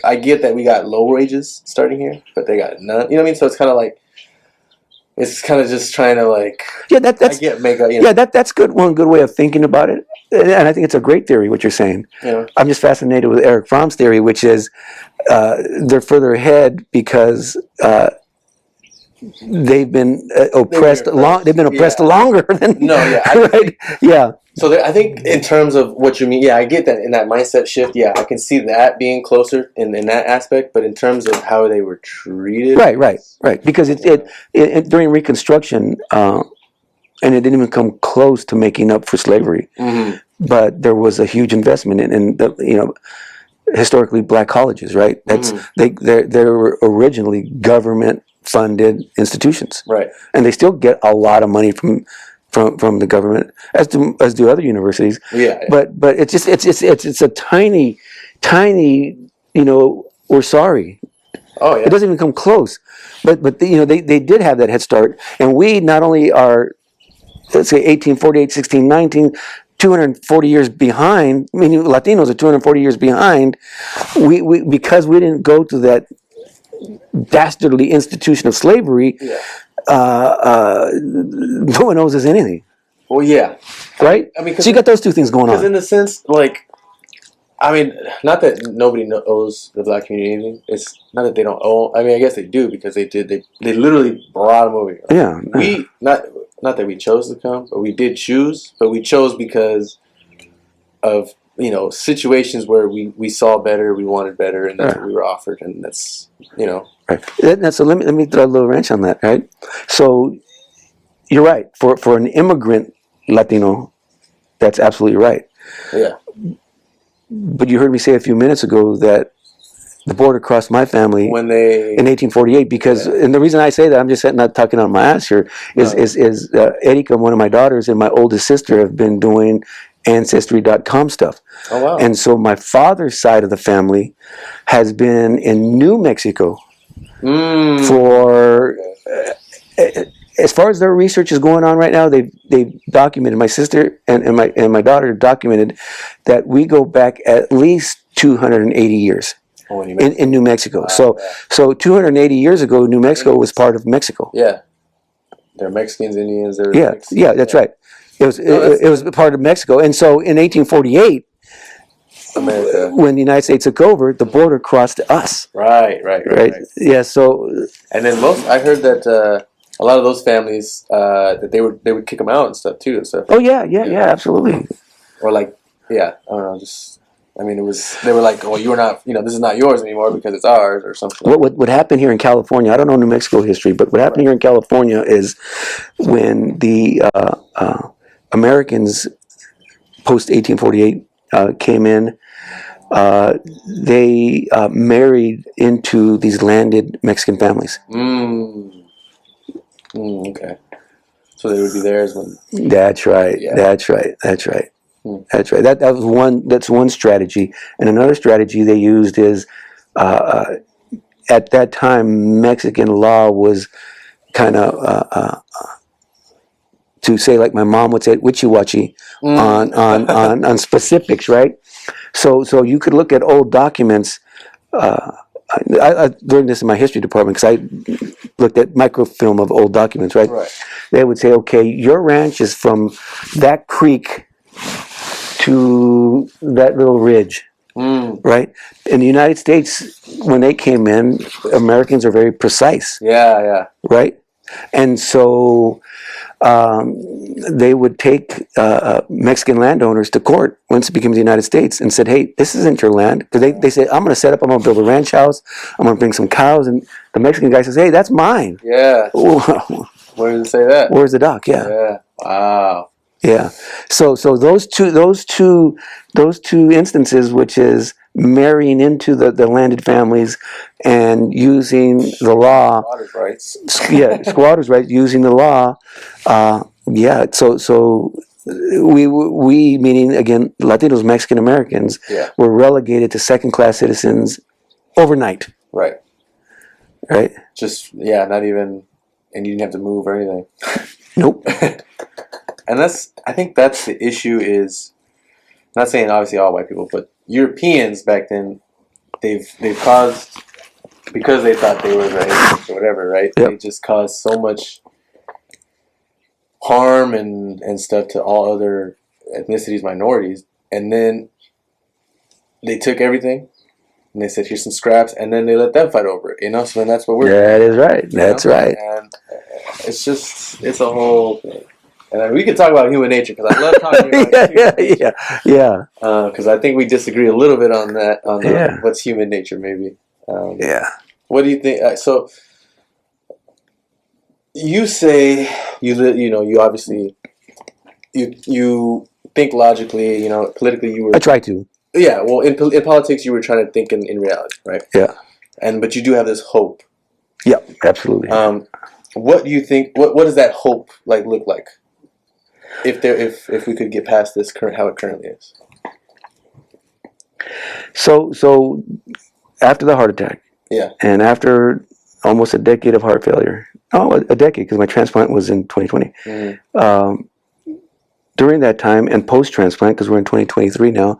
I get that we got low wages starting here, but they got none. You know what I mean? So it's kind of like, it's kind of just trying to like, Yeah, that's you know, that's good. One good way of thinking about it, and I think it's a great theory what you're saying. you know, I'm just fascinated with Eric Fromm's theory, which is they're further ahead because they've been oppressed long. They've been oppressed longer than right. Yeah. So I think in terms of what you mean, yeah, I get that in that mindset shift. Yeah, I can see that being closer in that aspect. But in terms of how they were treated, Right. Because it during Reconstruction, and it didn't even come close to making up for slavery. Mm-hmm. But there was a huge investment in the, you know, historically black colleges. Right. That's they were originally government funded institutions. Right. And they still get a lot of money from the government, as do other universities. Yeah. But it's a tiny, you know, we're sorry. Oh yeah. It doesn't even come close. But you know, they did have that head start, and we not only are, let's say 1848, 1619, 240 years behind. I mean, Latinos are 240 years behind. We because we didn't go to that dastardly institution of slavery. Yeah. No one owes us anything. Well, yeah. Right? I mean, so you got those two things going Because on. in a sense, like, I mean, not that nobody owes the black community anything. It's not that they don't owe. I mean, I guess they do because they did. They literally brought them over here. Yeah. We not that we chose to come, but we did choose. But we chose because of, you know, situations where we saw better, we wanted better, and that's what we were offered, and that's, you know. Right. So let me throw a little wrench on that. Right. So you're right. For an immigrant Latino, that's absolutely right. Yeah. But you heard me say a few minutes ago that the border crossed my family When they in 1848 because, and the reason I say that, I'm just not talking out my ass here, is Erika, one of my daughters, and my oldest sister have been doing Ancestry.com stuff. Oh wow. And so my father's side of the family has been in New Mexico for, as far as their research is going on right now, they've documented, my sister and my daughter documented that we go back at least 280 years in New Mexico. So 280 years ago, New Mexico was part of Mexico. Yeah. They're Mexicans, Indians. They're Yeah, that's right. It was part of Mexico, and so in 1848, America, when the United States took over, the border crossed us. Right. Yeah. So, and then I heard that a lot of those families that they would kick them out and stuff too and stuff. oh yeah, absolutely. Or like, yeah, I don't know, just I mean, they were like, "Oh, you're not. This is not yours anymore because it's ours," or something. What happened here in California? I don't know New Mexico history, but what happened here in California is when the Americans post 1848 came in, they married into these landed Mexican families. Okay. So they would be theirs when. That's right. Yeah. That's right. That's right. That's right. That was one. That's one strategy. And another strategy they used is, at that time, Mexican law was kind of, to say, like my mom would say, wishy-washy on specifics, right? So you could look at old documents. I learned this in my history department because I looked at microfilm of old documents, right? Right. They would say, okay, your ranch is from that creek to that little ridge, right? In the United States, when they came in, Americans are very precise, Yeah. right? And so they would take Mexican landowners to court once it became the United States and said, hey, this isn't your land. Because they say, I'm going to build a ranch house. I'm going to bring some cows. And the Mexican guy says, hey, that's mine. Yeah. Where does it say that? Where's the dock? Yeah. Yeah. Wow. Yeah. So those two instances, which is marrying into the landed families and using the law, Squatters' rights. squatters' rights, using the law. So we meaning again Latinos, Mexican Americans, were relegated to second-class citizens overnight. Right. Right. Just not even, and you didn't have to move or anything. Nope. And I think that's the issue is, not saying obviously all white people, but Europeans back then, they've caused, because they thought they were racist or whatever, right? Yep. They just caused so much harm and stuff to all other ethnicities, minorities, and then they took everything and they said, here's some scraps, and then they let them fight over it, so then that's what we're That is right. That's right. And it's a whole thing. And we could talk about human nature because I love talking about human nature. Yeah. Because I think we disagree a little bit on that, what's human nature, maybe. What do you think? So you say you obviously you think logically, politically you were. I try to. Yeah, well, in politics you were trying to think in reality, right? Yeah. But you do have this hope. Yeah, absolutely. What do you think? What does that hope look like? If we could get past this how it currently is. So after the heart attack, and after almost a decade of heart failure, a decade because my transplant was in 2020. During that time and post-transplant, because we're in 2023 now,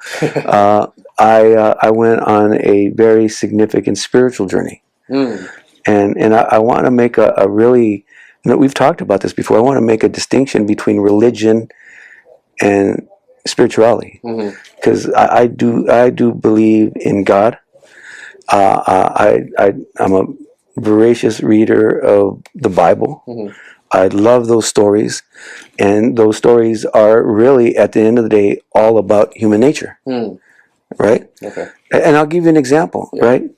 I went on a very significant spiritual journey, and I want to make a really. We've talked about this before. I want to make a distinction between religion and spirituality, because I do believe in God. I'm a voracious reader of the Bible. I love those stories, and those stories are really, at the end of the day, all about human nature, right? Okay. And I'll give you an example, right?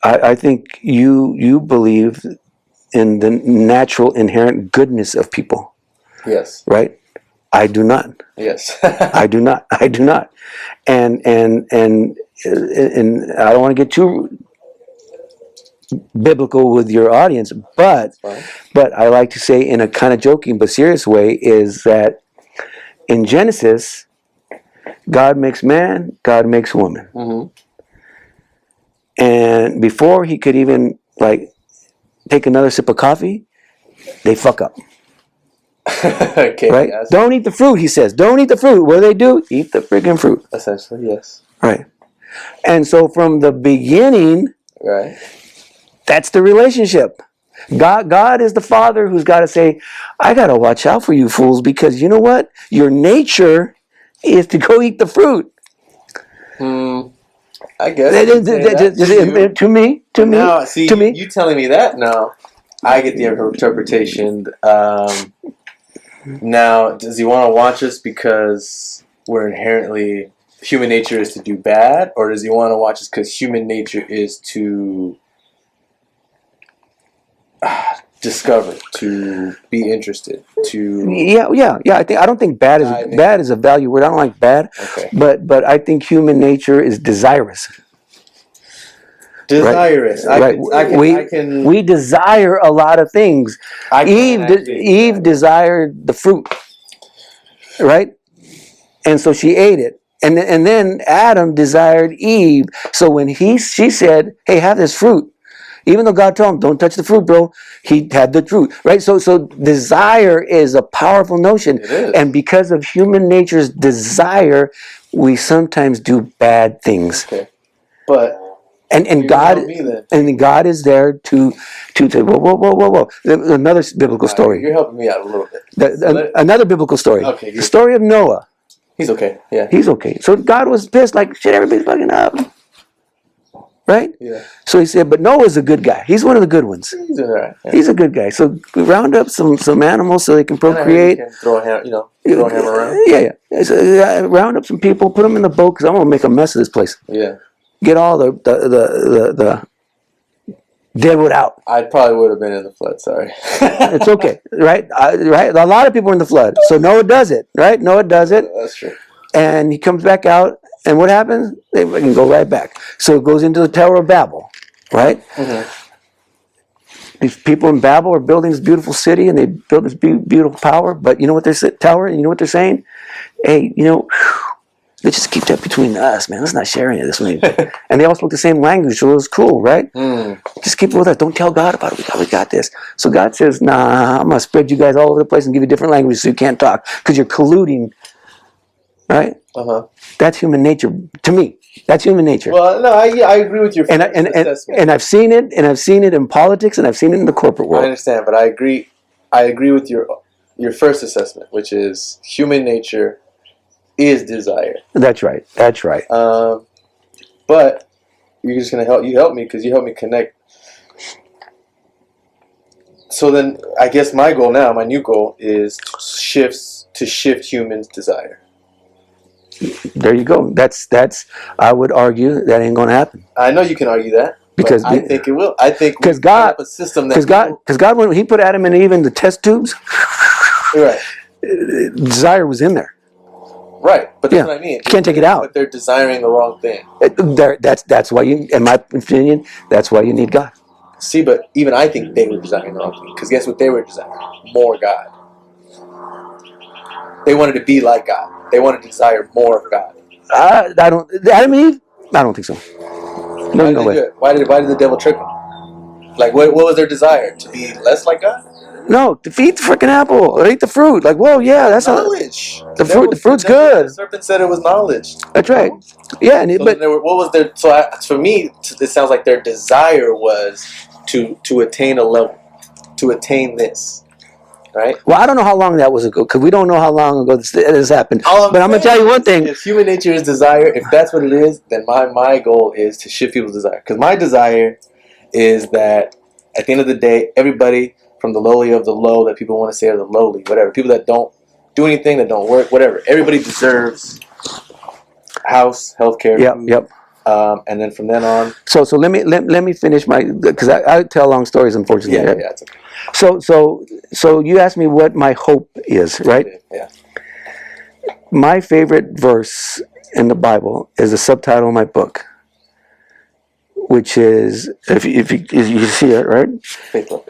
I think you believe in the natural inherent goodness of people. Yes. Right? I do not. Yes. I do not. And I don't want to get too biblical with your audience, but I like to say in a kind of joking but serious way is that in Genesis, God makes man, God makes woman. And before he could even take another sip of coffee, they fuck up. Okay. Right? Yes. Don't eat the fruit, he says. Don't eat the fruit. What do? Eat the friggin' fruit. Essentially, yes. Right. And so from the beginning, right, that's the relationship. God is the father who's got to say, I got to watch out for you fools because you know what? Your nature is to go eat the fruit. I guess. To me. Now, see, you telling me that now, I get the interpretation. Now, does he want to watch us because we're inherently human nature is to do bad, or does he want to watch us because human nature is to discover, to be interested, to Yeah. I don't think bad is a value word. I don't like bad, okay. but I think human nature is desirous. Desirous. Right. We desire a lot of things. Eve desired the fruit, right? And so she ate it. And then Adam desired Eve. So when she said, "Hey, have this fruit," even though God told him, "Don't touch the fruit, bro," he had the fruit, right? So desire is a powerful notion. It is. And because of human nature's desire, we sometimes do bad things. Okay. But And God is there to whoa. Another biblical story. You're helping me out a little bit. Another biblical story. Okay. The story of Noah. He's okay. Yeah. He's okay. So God was pissed, like, shit, everybody's fucking up. Right? Yeah. So he said, but Noah's a good guy. He's one of the good ones. He's alright. Yeah. He's a good guy. So round up some animals so they can procreate. You can throw him around. Yeah. So, round up some people, put them in the boat, because I'm going to make a mess of this place. Yeah. Get all the deadwood out. I probably would have been in the flood. Sorry. It's okay, right? Right. A lot of people are in the flood, so Noah does it, right? Noah does it, That's true. and he comes back out, and what happens? They can go right back. So it goes into the Tower of Babel, right? Mm-hmm. These people in Babel are building this beautiful city, and they build this beautiful tower. But you know what they're You know what they're saying? Hey, let's just keep that between us, man. Let's not share any of this. And they all spoke the same language, so it was cool, right? Just keep it with us. Don't tell God about it. We got this. So God says, nah, I'm going to spread you guys all over the place and give you different languages so you can't talk because you're colluding, right? Uh-huh. That's human nature. To me, that's human nature. Well, no, I agree with your assessment. And I've seen it in politics, and I've seen it in the corporate world. I understand, but I agree with your first assessment, which is human nature is desire. That's right. But you're just gonna help me because you help me connect. So then, I guess my new goal is to shift humans' desire. There you go. That's. I would argue that ain't gonna happen. I know you can argue that because I think it will. I think because God, a system that because God, when He put Adam and Eve in the test tubes, right, desire was in there. Right, but that's what I mean. Can't take it out. But they're desiring the wrong thing. That's why you, in my opinion, that's why you need God. See, but even I think they were desiring the wrong thing. Because guess what they were desiring? More God. They wanted to be like God. They wanted to desire more of God. I don't. Adam and Eve? I don't think so. No way. Why did the devil trick them? Like, what was their desire? To be less like God? No, to eat the freaking apple or eat the fruit. Like, whoa, yeah, that's knowledge. The fruit's good. The serpent said it was knowledge. That's right. Yeah, but what was their? So for me, it sounds like their desire was to attain a level, to attain this, right? Well, I don't know how long that was ago because we don't know how long ago this happened. But I'm gonna tell you one thing: if human nature is desire, if that's what it is, then my goal is to shift people's desire. Because my desire is that at the end of the day, everybody, from the lowly of the low that people want to say are the lowly, whatever. People that don't do anything, that don't work, whatever. Everybody deserves house, healthcare, food. Yep. And then from then on. So let me finish because I tell long stories, unfortunately. Yeah, it's okay. So you asked me what my hope is, right? Yeah. My favorite verse in the Bible is the subtitle of my book, which is, if you see it, right?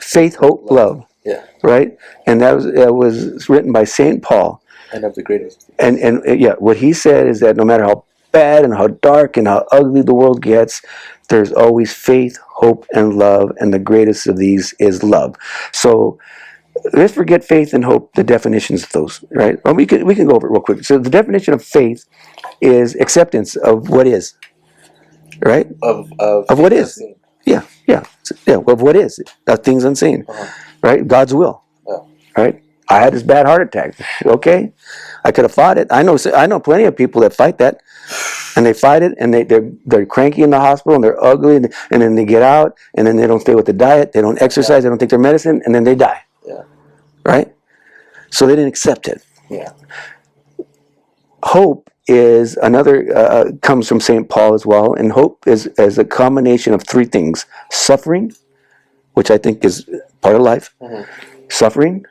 Faith, hope, love. Yeah. Right? And that was written by St. Paul. And of the greatest. And what he said is that no matter how bad and how dark and how ugly the world gets, there's always faith, hope, and love, and the greatest of these is love. So let's forget faith and hope, the definitions of those, right? Well, we can go over it real quick. So the definition of faith is acceptance of what is. Right? Of what is. Yeah. Of what is. Of things unseen. Right? God's will. Yeah. Right? I had this bad heart attack. Okay? I could have fought it. I know plenty of people that fight that. And they fight it, and they're cranky in the hospital, and they're ugly, and then they get out, and then they don't stay with the diet, they don't exercise, they don't take their medicine, and then they die. Yeah. Right? So they didn't accept it. Yeah. Hope is another comes from St. Paul as well, and hope is a combination of three things: suffering, which I think is part of life, suffering,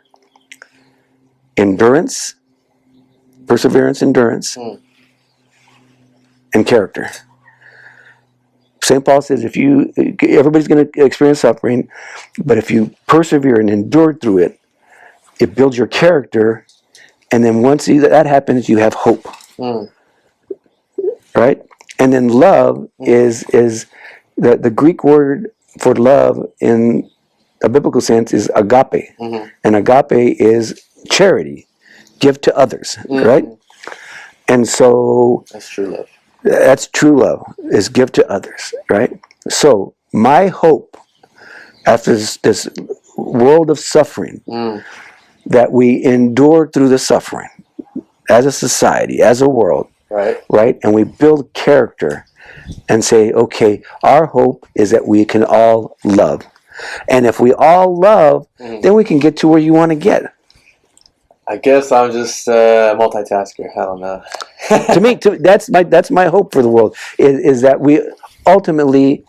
endurance, perseverance, endurance, and character. St. Paul says everybody's going to experience suffering, but if you persevere and endure through it, it builds your character, and then once that happens, you have hope. Right? And then love is the Greek word for love in a biblical sense is agape. And agape is charity, give to others, right? And so That's true love. that's true love, is give to others, right? So my hope after this world of suffering, that we endure through the suffering as a society, as a world, right? And we build character and say, okay, our hope is that we can all love. And if we all love, then we can get to where you want to get. I guess I'm just a multitasker. I don't know. To me, that's my hope for the world, is that we ultimately,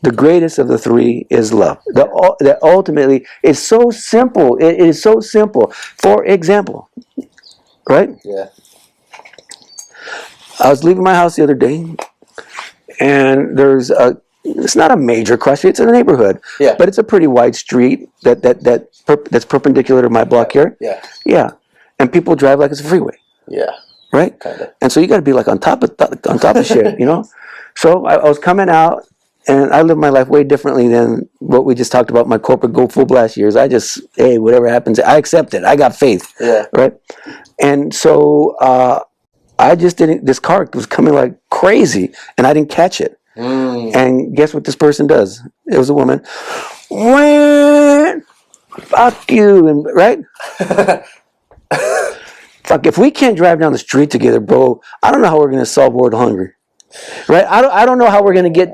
the greatest of the three is love. That ultimately is so simple. It is so simple. For example, right? Yeah. I was leaving my house the other day, and it's not a major cross street, it's a neighborhood. Yeah. But it's a pretty wide street that's perpendicular to my block here. Yeah. Yeah. And people drive like it's a freeway. Yeah. Right? Kinda. And so you got to be like on top of shit, you know? So I was coming out, and I live my life way differently than what we just talked about, my corporate go full blast years. I just, hey, whatever happens, I accept it. I got faith. Yeah. Right? And so I just didn't, this car was coming like crazy, and I didn't catch it. And guess what this person does? It was a woman. Fuck you, and right? Fuck, if we can't drive down the street together, bro, I don't know how we're going to solve world hunger. Right? I don't know how we're going to get,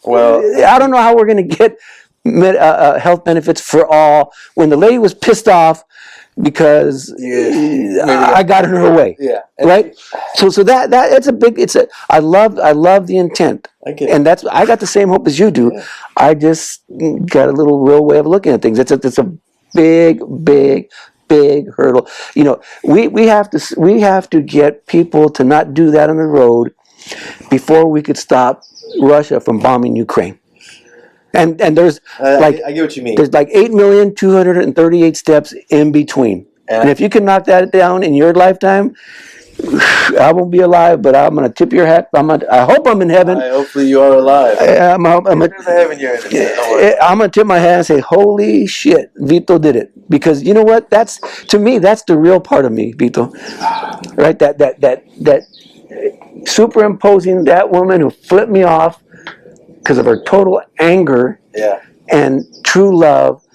I don't know how we're going to get health benefits for all when the lady was pissed off because I got in her way. Yeah. Right? So that I love the intent. I get it. And I got the same hope as you do. Yeah. I just got a little real way of looking at things. It's a big hurdle. You know, we have to get people to not do that on the road before we could stop Russia from bombing Ukraine. And there's I get what you mean. There's like 8,238 steps in between. And if you can knock that down in your lifetime, I won't be alive, but I'm gonna tip your hat. I hope I'm in heaven. Hopefully you are alive. I'm heaven you're in. I'm gonna tip my hat and say, "Holy shit, Vito did it!" Because you know what? That's to me. That's the real part of me, Vito. Right? That superimposing that woman who flipped me off because of her total anger and true love,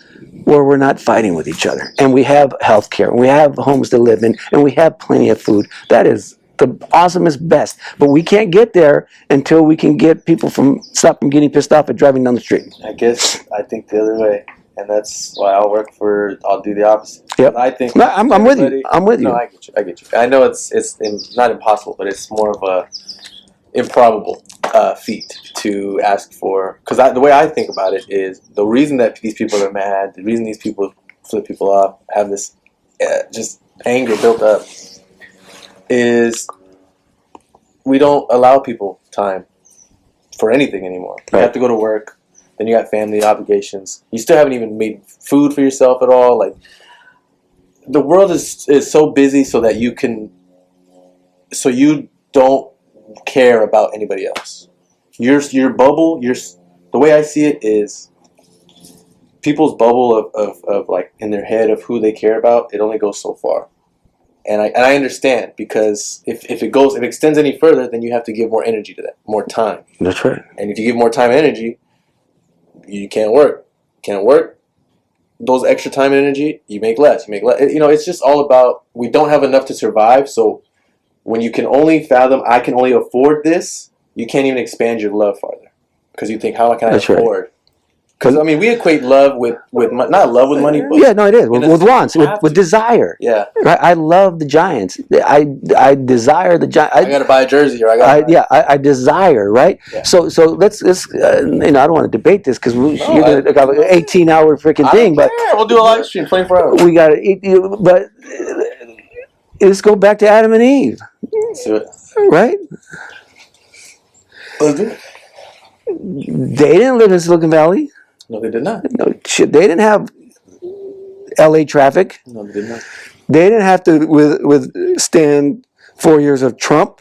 where we're not fighting with each other, and we have health care, and we have homes to live in, and we have plenty of food. That is the awesomest, best. But we can't get there until we can get people stop from getting pissed off at driving down the street. I guess I think the other way, and that's why I'll do the opposite. Yep. I think I'm with you. I'm with you. No, I get you. I know it's not impossible, but it's more of a improbable feat to ask for. Because the way I think about it is the reason that these people are mad, the reason these people flip people off, have this just anger built up, is we don't allow people time for anything anymore. You have to go to work, then you got family obligations. You still haven't even made food for yourself at all. Like, the world is so busy so that you don't care about anybody else. Your bubble, the way I see it is people's bubble of like in their head of who they care about, it only goes so far. And I understand, because if it extends any further, then you have to give more energy to that, more time. That's right. And if you give more time and energy, you can't work. Those extra time and energy, you make less. You know, it's just all about, we don't have enough to survive. So when you can only fathom, I can only afford this, you can't even expand your love farther, because you think, how can I afford Because I mean, we equate love with not love with money, but Yeah, no, it is in a with sense, wants, you with, have with to. desire. Yeah, Right? I love the Giants. I desire the Giants. I gotta buy a jersey, or I gotta. Yeah, I desire, right? Yeah. So let's I don't want to debate this because you're I- gonna have an 18-hour freaking I thing, don't but care. We'll do a live stream 24 hours. we got to eat. But let's go back to Adam and Eve, Let's do it. right? Let's do it. They didn't live in Silicon Valley. No, they did not. No shit. They didn't have L.A. traffic. No, they did not. They didn't have to withstand 4 years of Trump.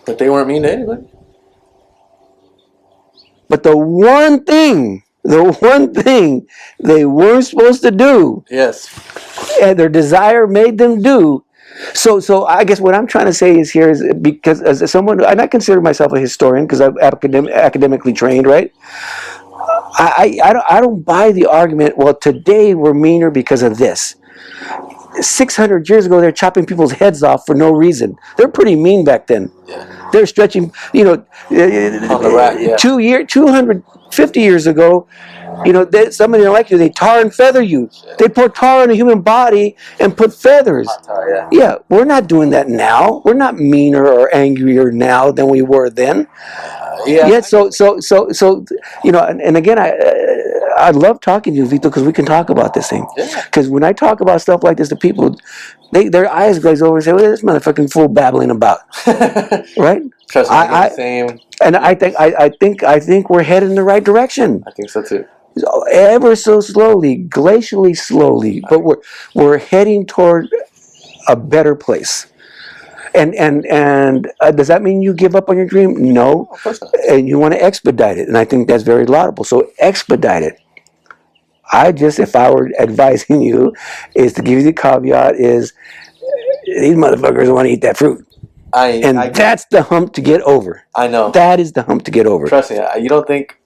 But they weren't mean to anybody. But the one thing they weren't supposed to do, Yes. and their desire made them do. So I guess what I'm trying to say is here is because as someone, and I consider myself a historian because I'm academically trained, right? I don't buy the argument. Well, today we're meaner because of this. 600 years ago, they're chopping people's heads off for no reason. They're pretty mean back then. Yeah. They're stretching, On the rack, yeah. 250 years ago, somebody like you, they tar and feather you. They pour tar on a human body and put feathers. Yeah. Yeah, we're not doing that now. We're not meaner or angrier now than we were then. Yeah. So and again, I love talking to you, Vito, because we can talk about this thing. Yeah. Because when I talk about stuff like this to people, their eyes glaze over and say, "Well, this motherfucking fool babbling about," right? Trust me, I get the same. And I think we're headed in the right direction. I think so too. Ever so slowly, glacially slowly, but we're heading toward a better place. And does that mean you give up on your dream? No. Of course not. And you want to expedite it, and I think that's very laudable. So expedite it. If I were advising you, is to give you the caveat is these motherfuckers want to eat that fruit, that's the hump to get over. I know. That is the hump to get over. Trust me. You don't think?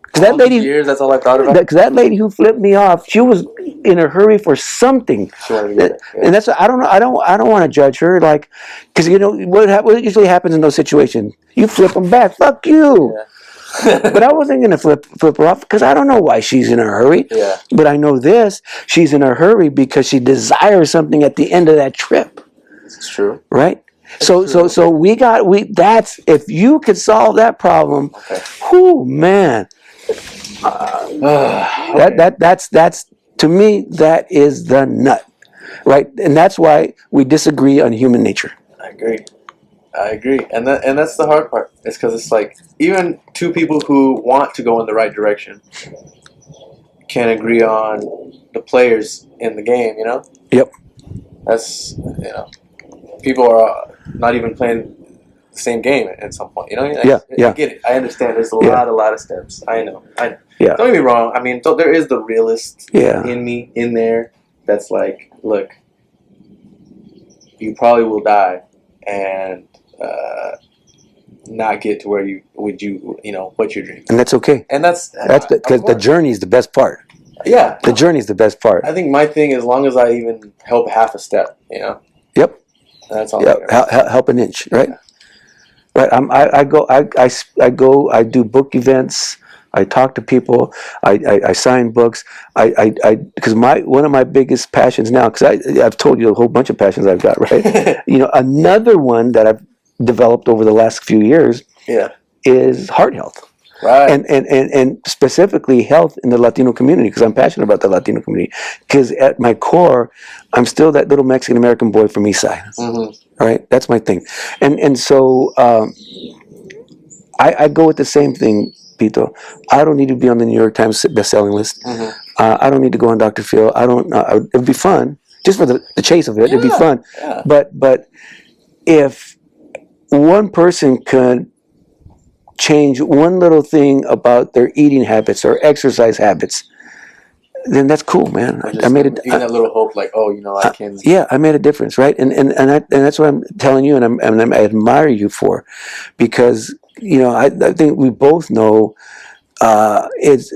Because that lady, years. That's all I thought about. because that lady who flipped me off, she was in a hurry for something. She wanted to get it. Yeah. And that's I don't know. I don't want to judge her, like, because what usually happens in those situations. You flip them back. Fuck you. Yeah. But I wasn't gonna flip her off because I don't know why she's in a hurry. Yeah. But I know this: she's in a hurry because she desires something at the end of that trip, It's true. right? So that's if you could solve that problem. Okay. Whew, man. That's to me that is the nut, right? And that's why we disagree on human nature. I agree, and that's the hard part. It's because it's like even two people who want to go in the right direction can agree on the players in the game. Yep. That's people are not even playing the same game at some point. I get it. I understand. There's a lot of steps. I know. Yeah. Don't get me wrong. I mean, there is the realist Yeah. in there. That's like, look, you probably will die and not get to where what you're dreaming. And that's okay. And that's Because the journey is the best part. Yeah. The journey is the best part. I think my thing, as long as I even help half a step, Yep. that's all. Yep. Help an inch, right? Yeah. Right. I do book events. I talk to people. I sign books. Because one of my biggest passions now, because I've told you a whole bunch of passions I've got, right? Another one that I've developed over the last few years is heart health. Right. And specifically health in the Latino community, because I'm passionate about the Latino community. Because at my core, I'm still that little Mexican American boy from East Side. Mm-hmm. Right, that's my thing, and so I go with the same thing, Pito. I don't need to be on the New York Times best-selling list. Mm-hmm. I don't need to go on Dr. Phil. I don't. It'd be fun just for the chase of it. It'd be fun. Yeah. But if one person could change one little thing about their eating habits or exercise habits, then that's cool, man. I made it. Even that little hope, like, I can. Yeah, I made a difference, right? And that's what I'm telling you, and I admire you for, because I think we both know it's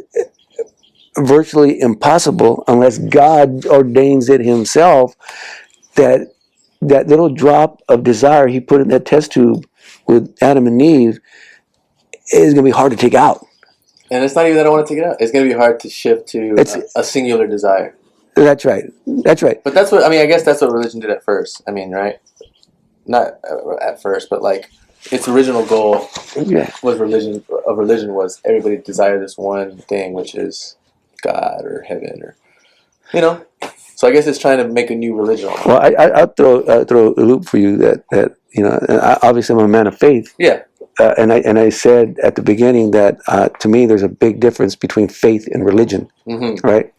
virtually impossible unless God ordains it Himself that little drop of desire He put in that test tube with Adam and Eve is going to be hard to take out. And it's not even that I want to take it out. It's going to be hard to shift to a singular desire. That's right. That's right. But that's what, I mean, I guess that's what religion did at first. I mean, right? Not at first, but like its original goal Yeah. was religion was everybody desire this one thing, which is God or heaven or, you know. So I guess it's trying to make a new religion. Well, I'll throw a loop for you that you know. Obviously, I'm a man of faith. Yeah. And I said at the beginning that to me there's a big difference between faith and religion, Mm-hmm. right?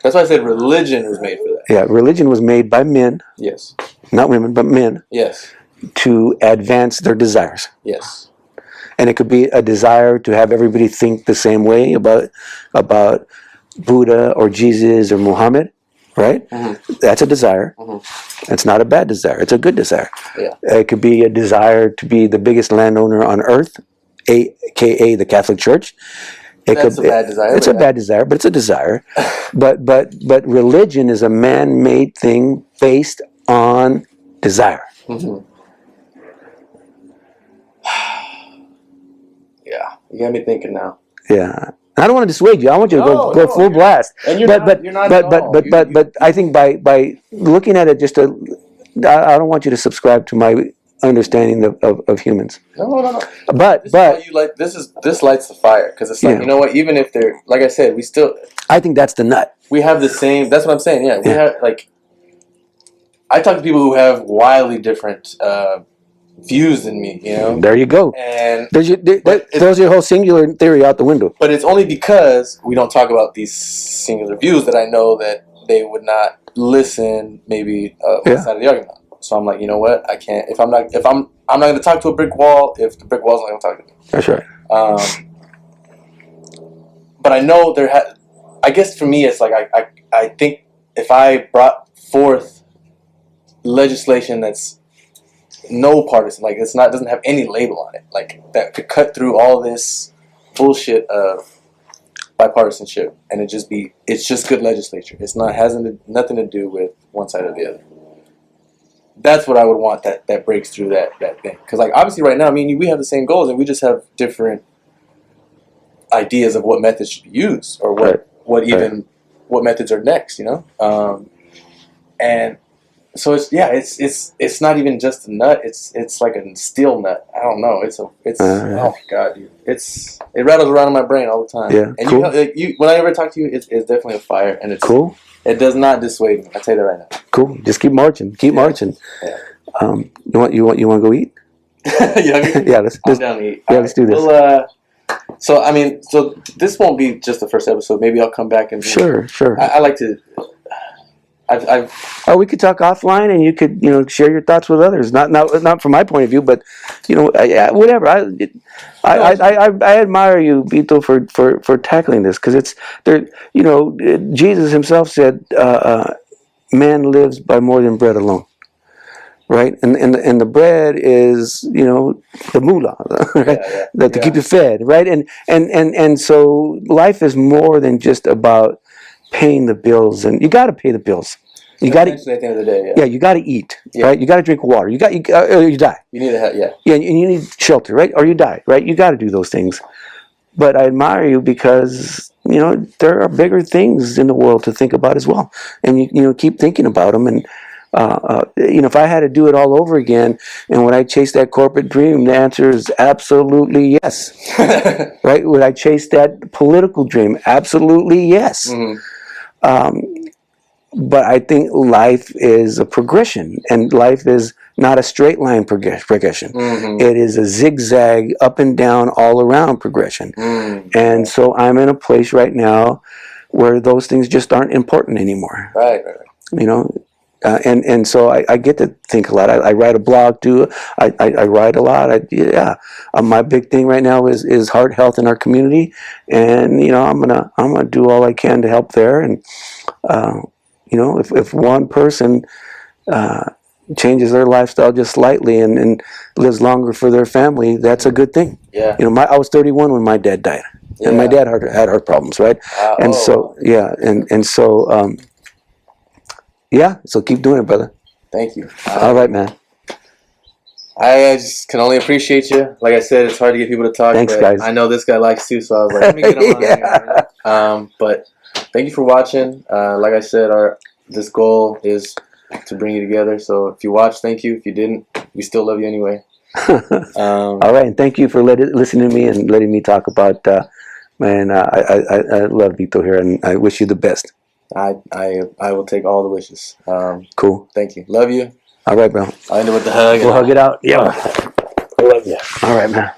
That's why I said religion was made for that. Yeah, religion was made by men, Yes. not women, but men, Yes. to advance their desires. Yes. And it could be a desire to have everybody think the same way about Buddha or Jesus or Muhammad, right? Mm-hmm. That's a desire. Mm-hmm. It's not a bad desire. It's a good desire. Yeah. It could be a desire to be the biggest landowner on earth, aka the Catholic Church. That's a bad desire. It's a bad desire, but it's a desire. but religion is a man-made thing based on desire. Mm-hmm. Yeah, you got me thinking now. Yeah. I don't want to dissuade you. I want you to No, go no, full blast. And you're not at all. But I think by looking at it I don't want you to subscribe to my understanding of humans. No. But This is why you like this lights the fire, because it's like, Yeah. you know what? Even if they're, like I said, I think that's the nut. we have the same. That's what I'm saying. Yeah, we Yeah. have like. I talk to people who have wildly different views than me, you know, There you go. and Throws your whole singular theory out the window. but it's only because we don't talk about these singular views that I know that they would not listen. Maybe one Yeah. side of the argument. So I'm like, you know what? I can't. I'm not going to talk to a brick wall if the brick wall's not going to talk to me. That's right. But I know I guess for me, it's like I think if I brought forth legislation that's no partisan, like doesn't have any label on it, like that could cut through all this bullshit of bipartisanship, and it's just good legislature. It's not nothing to do with one side or the other. That's what I would want that breaks through that thing, because like obviously right now, I mean, we have the same goals and we just have different ideas of what methods should be used or what methods are next, you know. And so it's not even just a nut. It's like a steel nut. I don't know. Oh my god, dude! It rattles around in my brain all the time. Yeah, and cool. When I ever talk to you, it's definitely a fire, and it's Cool. It does not dissuade me. I tell you that right now. Cool. Just keep marching. Keep marching. Yeah. You want to go eat? Yeah. I'm down to eat. Let's do this. Well, so this won't be just the first episode. Maybe I'll come back and Sure. I like to. Or we could talk offline, and you could share your thoughts with others. Not from my point of view, but whatever. I admire you, Vito, for tackling this, because it's there. Jesus himself said, "Man lives by more than bread alone." Right, and the bread is the moolah, right? To keep you fed, right? And so life is more than just about paying the bills, and you got to pay the bills. You got to at the end of the day. Yeah, you got to eat, right? You got to drink water. You die. You need to have and you need shelter, right? Or you die, right? You got to do those things. But I admire you because there are bigger things in the world to think about as well, and you keep thinking about them. And if I had to do it all over again, and would I chase that corporate dream? The answer is absolutely yes. Right? Would I chase that political dream? Absolutely yes. Mm-hmm. But I think life is a progression, and life is not a straight line progression. Mm-hmm. It is a zigzag, up and down, all around progression. Mm-hmm. And so I'm in a place right now where those things just aren't important anymore. Right. And so I get to think a lot. I write a blog too. I write a lot. My big thing right now is heart health in our community, and I'm gonna do all I can to help there. And if one person changes their lifestyle just slightly and lives longer for their family, that's a good thing. Yeah. I was 31 when my dad died, and my dad had heart problems, right? So so keep doing it, brother. Thank you. All right, man. I just can only appreciate you. Like I said, it's hard to get people to talk. Thanks, but guys. I know this guy likes to, so I was like, let me get him on. Yeah. But thank you for watching. Like I said, this goal is to bring you together. So if you watched, thank you. If you didn't, we still love you anyway. All right, and thank you for listening to me and letting me talk about. I love Vito here, and I wish you the best. I will take all the wishes. Cool. Thank you. Love you. All right, bro. I'll end it with the hug. We'll hug it out. Yeah. I love you. All right, man.